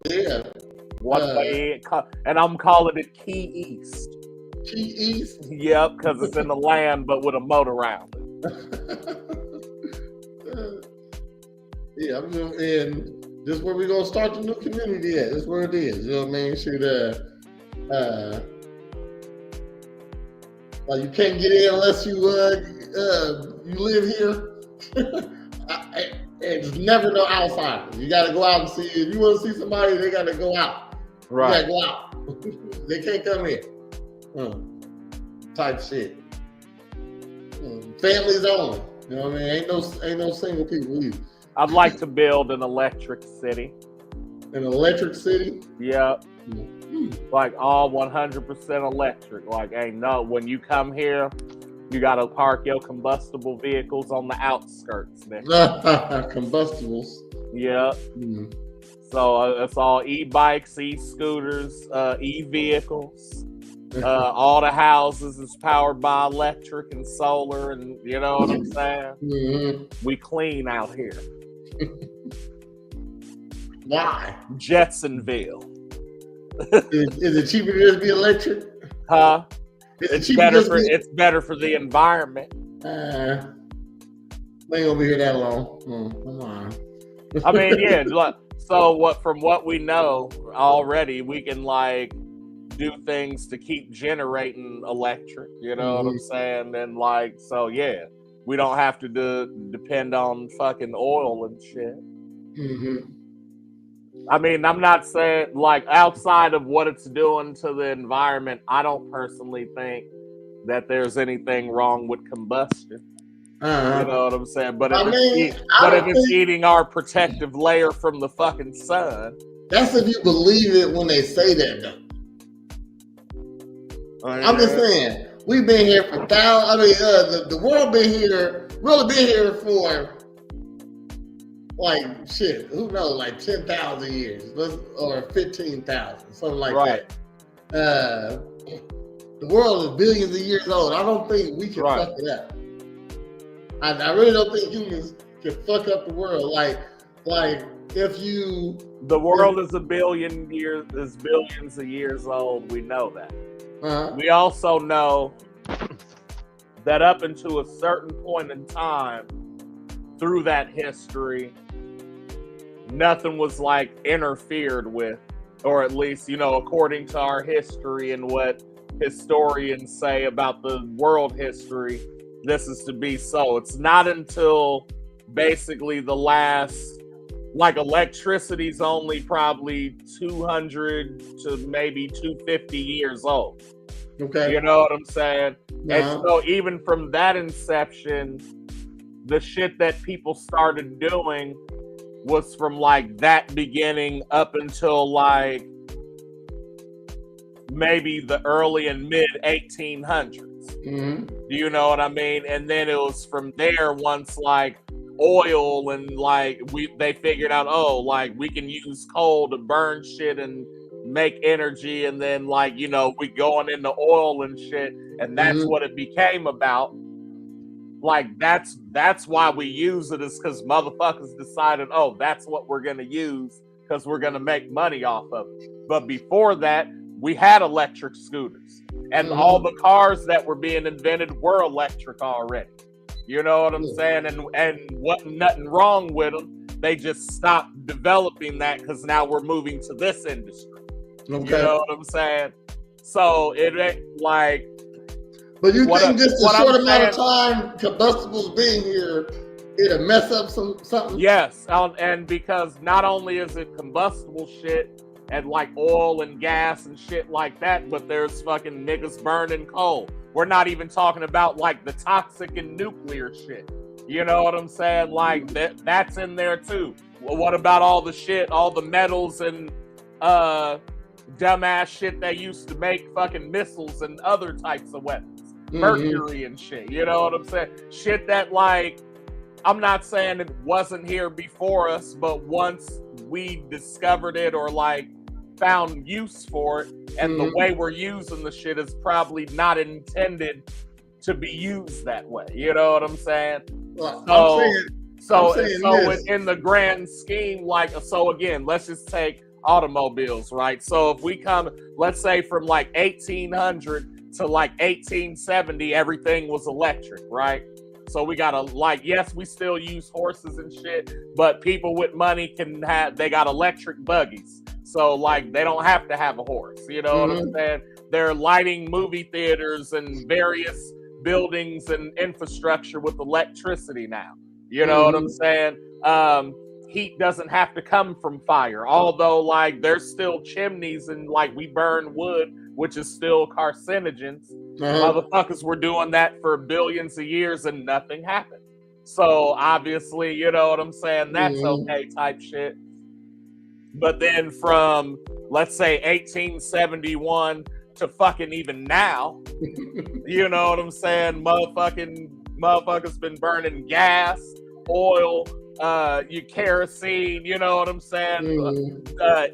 yeah. And I'm calling it Key East. Key East? Yep, because it's in the land, but with a moat around it. Yeah, and this is where we're gonna start the new community at. This is where it is. You know what I mean? Shoot, you can't get in unless you live here. It's never no outsiders. You gotta go out and see. If you want to see somebody, they gotta go out. Right. You gotta go out. They can't come in. Type shit. Families only. You know what I mean? Ain't no single people either. I'd like to build an electric city. An electric city? Yep. Like all 100% electric. Like, when you come here, You gotta park your combustible vehicles on the outskirts, nigga. Combustibles. Yeah. Mm. So it's all e-bikes, e-scooters, e-vehicles. All the houses is powered by electric and solar, and you know what I'm saying? Mm-hmm. We clean out here. Why? Jetsonville. Is it cheaper to just be electric? Huh? Is it It's cheaper better to for just be... it's better for the environment. We ain't gonna be here that long. Come on. I mean, yeah. So what? From what we know already, we can like do things to keep generating electric. You know what I'm saying? And like, so yeah, we don't have to depend on fucking oil and shit. Mm-hmm. I mean, I'm not saying like outside of what it's doing to the environment, I don't personally think that there's anything wrong with combustion. You know what I'm saying? But if it's eating our protective layer from the fucking sun. That's if you believe it when they say that, though. I'm just saying, we've been here for thousands. I mean, the world been here, really been here for like shit. Who knows, like 10,000 years, or 15,000, something like that. The world is billions of years old. I don't think we can fuck it up. I really don't think humans can fuck up the world. Like if you... The world is billions of years old. We know that. We also know that up until a certain point in time through that history, nothing was like interfered with, or at least, you know, according to our history and what historians say about the world history, this is to be so. It's not until basically the last, like electricity's only probably 200 to maybe 250 years old. Okay. You know what I'm saying? And so even from that inception, the shit that people started doing was from like that beginning up until like maybe the early and mid 1800s. Do you know what I mean? And then it was from there once like oil and like they figured out, oh, like we can use coal to burn shit and make energy, and then like, you know, we going into oil and shit, and that's what it became about. Like that's why we use it, is because motherfuckers decided, oh, that's what we're gonna use because we're gonna make money off of it. But before that, we had electric scooters, and all the cars that were being invented were electric already. You know what I'm saying? And wasn't nothing wrong with them. They just stopped developing that because now we're moving to this industry. Okay. You know what I'm saying? So it ain't like... But you think just a short amount of time, combustibles being here, it'll mess up something? Yes, and because not only is it combustible shit and like oil and gas and shit like that, but there's fucking niggas burning coal. We're not even talking about like the toxic and nuclear shit. You know what I'm saying? Like that's in there too. Well, what about all the shit, all the metals and dumbass shit they used to make fucking missiles and other types of weapons? Mercury and shit, you know what I'm saying? Shit that like, I'm not saying it wasn't here before us, but once we discovered it or like found use for it, and the way we're using the shit is probably not intended to be used that way. You know what I'm saying? Well, in the grand scheme, like, so again, let's just take automobiles, right? So if we come, let's say from like 1800 to like 1870, everything was electric, right? So we gotta like, yes, we still use horses and shit, but people with money they got electric buggies. So like, they don't have to have a horse, you know what I'm saying? They're lighting movie theaters and various buildings and infrastructure with electricity now. You know what I'm saying? Heat doesn't have to come from fire, although like there's still chimneys and like we burn wood, which is still carcinogens. Motherfuckers were doing that for billions of years and nothing happened. So obviously, you know what I'm saying? That's okay type shit. But then from, let's say 1871 to fucking even now. You know what I'm saying? Motherfuckers been burning gas, oil, your kerosene, you know what I'm saying?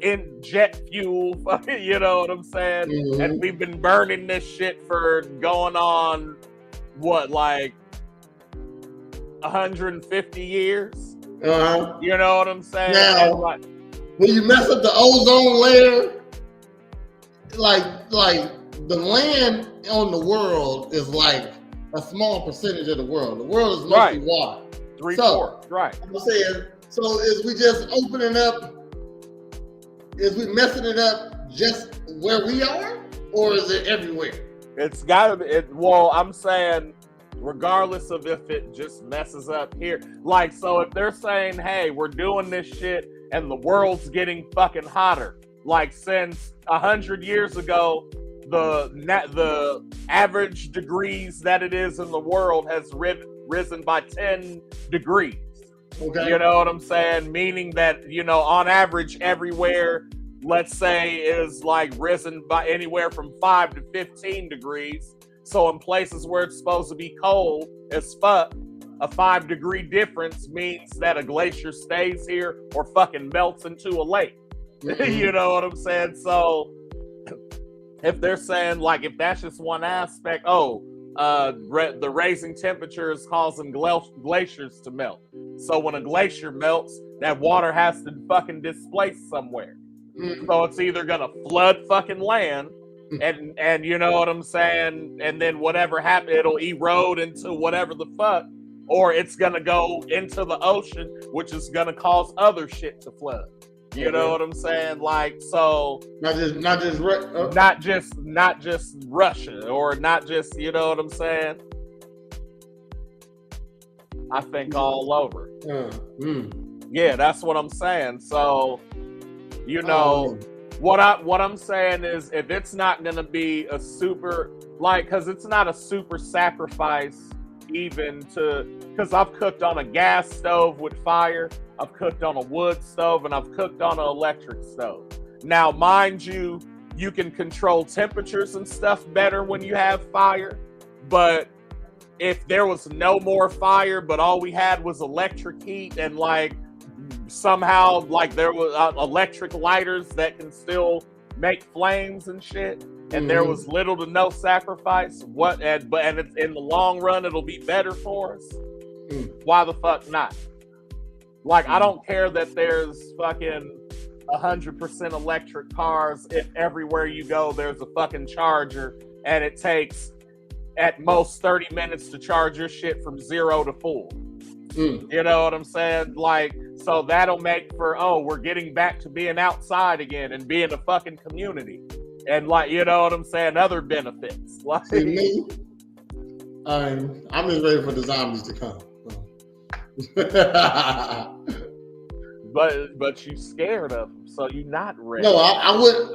In jet fuel, you know what I'm saying? And we've been burning this shit for going on, what, like 150 years? You know what I'm saying? Now, like, when you mess up the ozone layer, like the land on the world is like a small percentage of the world. The world is mostly water. 3/4, right. I'm saying, so is we just opening up, is we messing it up just where we are, or is it everywhere? It's gotta be, well, I'm saying, regardless of if it just messes up here. Like, so if they're saying, hey, we're doing this shit and the world's getting fucking hotter, like since 100 years ago, the average degrees that it is in the world has risen by 10 degrees. Okay. You know what I'm saying? Meaning that, you know, on average everywhere, let's say, is like risen by anywhere from 5 to 15 degrees. So in places where it's supposed to be cold as fuck, a 5-degree difference means that a glacier stays here or fucking melts into a lake. You know what I'm saying? So if they're saying, like, if that's just one aspect, the raising temperature is causing glaciers to melt. So when a glacier melts, that water has to fucking displace somewhere. So it's either gonna flood fucking land, and you know what I'm saying, and then whatever happens, it'll erode into whatever the fuck, or it's gonna go into the ocean, which is gonna cause other shit to flood. You know what I'm saying? Like, so not just Russia, or not just, you know what I'm saying? I think all over. Yeah, that's what I'm saying. So, you know, what I'm saying is, if it's not gonna be a super, like, because it's not a super sacrifice even to, because I've cooked on a gas stove with fire, I've cooked on a wood stove, and I've cooked on an electric stove. Now, mind you, you can control temperatures and stuff better when you have fire, but if there was no more fire, but all we had was electric heat, and like somehow like there was electric lighters that can still make flames and shit, and there was little to no sacrifice, and it's, in the long run it'll be better for us, why the fuck not? Like, I don't care that there's fucking 100% electric cars if everywhere you go there's a fucking charger and it takes at most 30 minutes to charge your shit from 0 to full. You know what I'm saying? Like, so that'll make for, we're getting back to being outside again and being a fucking community. And, like, you know what I'm saying? Other benefits. Like, see, me, I'm just ready for the zombies to come. but you scared of them, so you're not ready. No,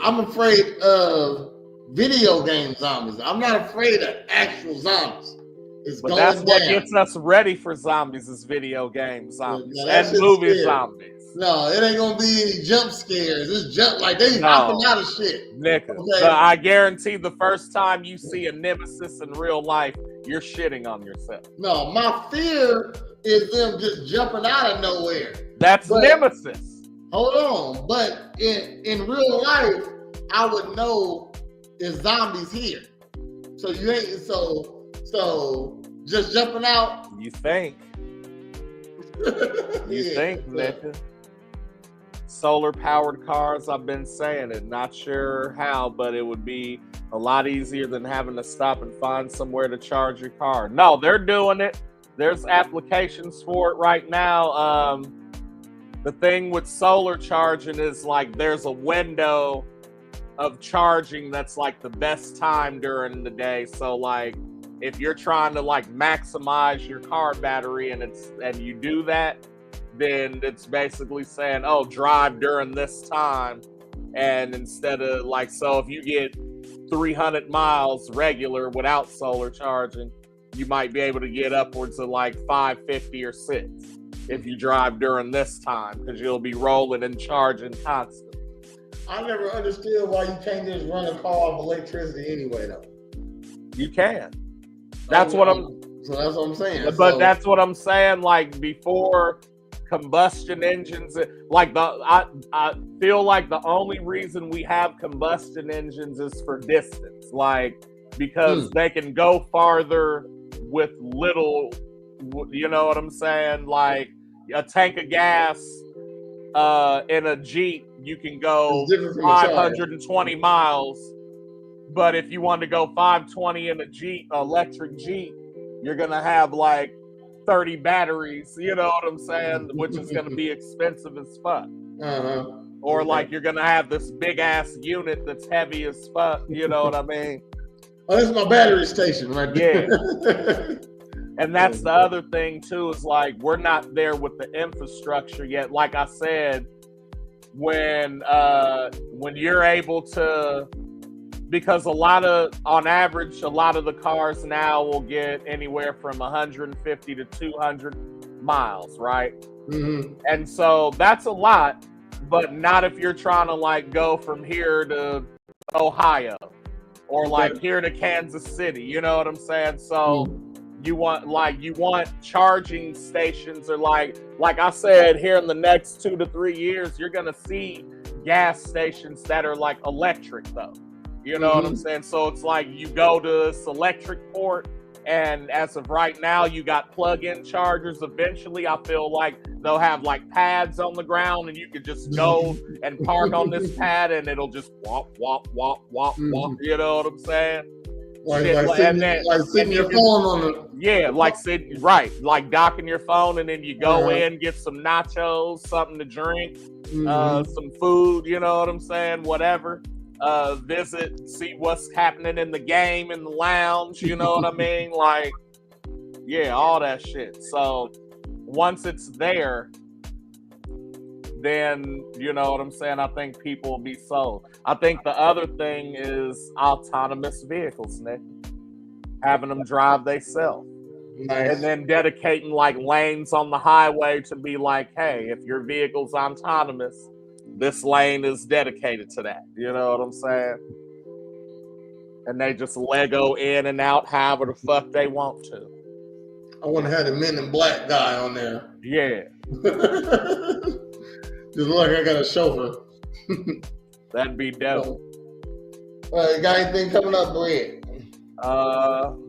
I'm afraid of video game zombies. I'm not afraid of actual zombies. It's but going that's down. what gets us ready for zombies, is video game zombies and shit's movie scary. zombies. No, it ain't gonna be any jump scares. It's jump, like they hopping out of shit. Nigga, Okay? I guarantee the first time you see a nemesis in real life, you're shitting on yourself. No, my fear is them just jumping out of nowhere. That's nemesis. Hold on, but in real life, I would know there's zombies here. So you ain't so just jumping out. You think? You think, nigga? Solar powered cars, I've been saying it. Not sure how, but it would be a lot easier than having to stop and find somewhere to charge your car. No, they're doing it. There's applications for it right now. The thing with solar charging is, like, there's a window of charging that's like the best time during the day. So, like, if you're trying to like maximize your car battery and you do that, then it's basically saying, drive during this time. And instead of like, so if you get 300 miles regular without solar charging, you might be able to get upwards of like 550 or 6 if you drive during this time, because you'll be rolling and charging constantly. I never understood why you can't just run a car off electricity anyway, though. You can. That's what I'm. So that's what I'm saying. But that's what I'm saying. Like before combustion engines, like I feel like the only reason we have combustion engines is for distance, like because they can go farther with little. You know what I'm saying? Like a tank of gas in a Jeep, you can go 520 miles. But if you want to go 520 in a Jeep, electric Jeep, you're going to have like 30 batteries, you know what I'm saying? Which is going to be expensive as fuck. Or like you're going to have this big ass unit that's heavy as fuck, you know what I mean? Oh, this is my battery station right there. Yeah. And that's the other thing too, is like we're not there with the infrastructure yet. Like I said, when you're able to, because on average, a lot of the cars now will get anywhere from 150 to 200 miles, right? And so that's a lot, but not if you're trying to like go from here to Ohio or like here to Kansas City, you know what I'm saying? So you want charging stations, or like I said, here in the next 2 to 3 years, you're gonna see gas stations that are like electric though. You know what I'm saying? So it's like you go to this electric port, and as of right now, you got plug-in chargers. Eventually, I feel like they'll have like pads on the ground, and you can just go and park on this pad, and it'll just wop, wop, wop, wop, wop. You know what I'm saying? Like sitting your phone on the... Yeah, like like docking your phone, and then you go in, get some nachos, something to drink, some food, you know what I'm saying? Whatever. Visit, see what's happening in the game, in the lounge, you know what I mean? Like, yeah, all that shit. So once it's there, then, you know what I'm saying, I think people will be sold. I think the other thing is autonomous vehicles, Nick. Having them drive themselves. Nice. And then dedicating like lanes on the highway to be like, hey, if your vehicle's autonomous, this lane is dedicated to that. You know what I'm saying? And they just Lego in and out however the fuck they want to. I want to have the Men in Black guy on there. Yeah. Just look like I got a chauffeur. That'd be dope. You got anything coming up, Brad?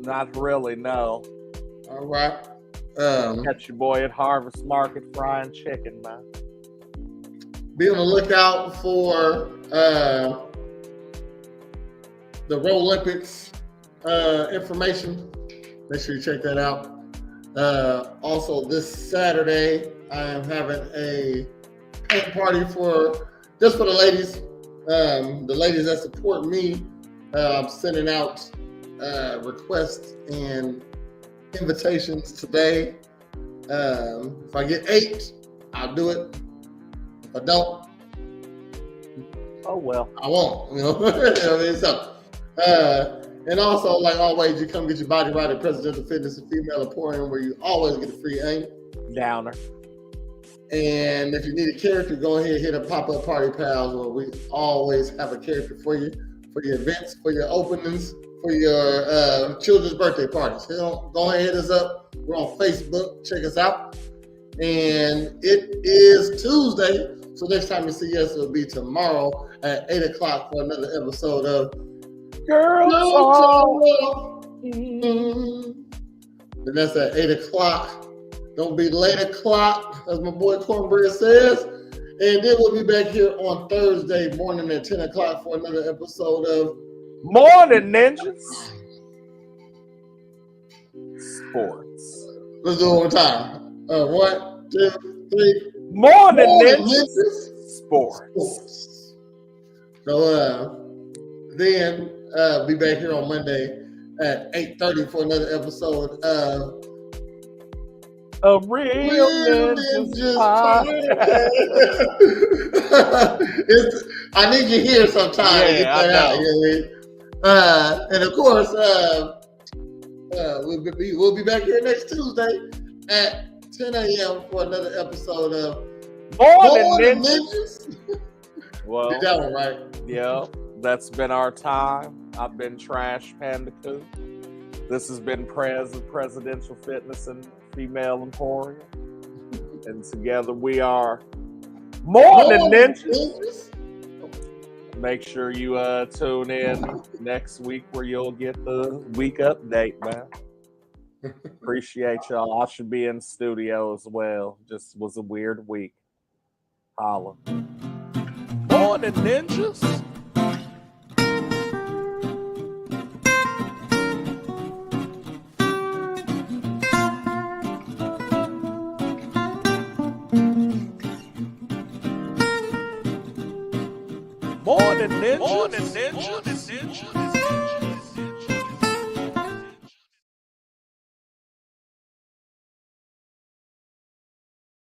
Not really, no. All right. Catch your boy at Harvest Market frying chicken, man. Be on the lookout for the Road Olympics information. Make sure you check that out. Also, this Saturday, I am having a paint party just for the ladies. The ladies that support me, I'm sending out requests and invitations today. If I get 8, I'll do it. If I don't, oh well, I won't. You know, you know what I mean? So, and also, like always, you come get your body right at Presidential Fitness and Female Emporium, where you always get a free aim downer. And if you need a character, go ahead and hit a pop-up Party Pals, where we always have a character for you, for your events, for your openings, for your children's birthday parties. Go ahead and hit us up. We're on Facebook. Check us out. And it is Tuesday, so next time you see us, it'll be tomorrow at 8 o'clock for another episode of Girl Talk. And that's at 8 o'clock. Don't be late o'clock, as my boy Cornbread says. And then we'll be back here on Thursday morning at 10 o'clock for another episode of Morn'n Ninjas Sports. Let's do it one more time. 1, 2, 3. Morn'n Ninjas Sports. So then be back here on Monday at 8:30 for another episode of A Real Ninjas Podcast. I need you here sometime to get that out. You know what I mean? And of course, we'll be back here next Tuesday at 10 a.m. for another episode of Morn'n Ninjas. Well, Did that one right. yeah, that's been our time. I've been Trash Pandacoot. This has been Presidential Fitness and Female Emporium. And together we are Morn'n Ninjas. Make sure you tune in next week where you'll get the week update, man. Appreciate y'all. I should be in studio as well. Just was a weird week. Holla. Morn'n Ninjas. Morn'n Ninjas. Morn'n Ninjas.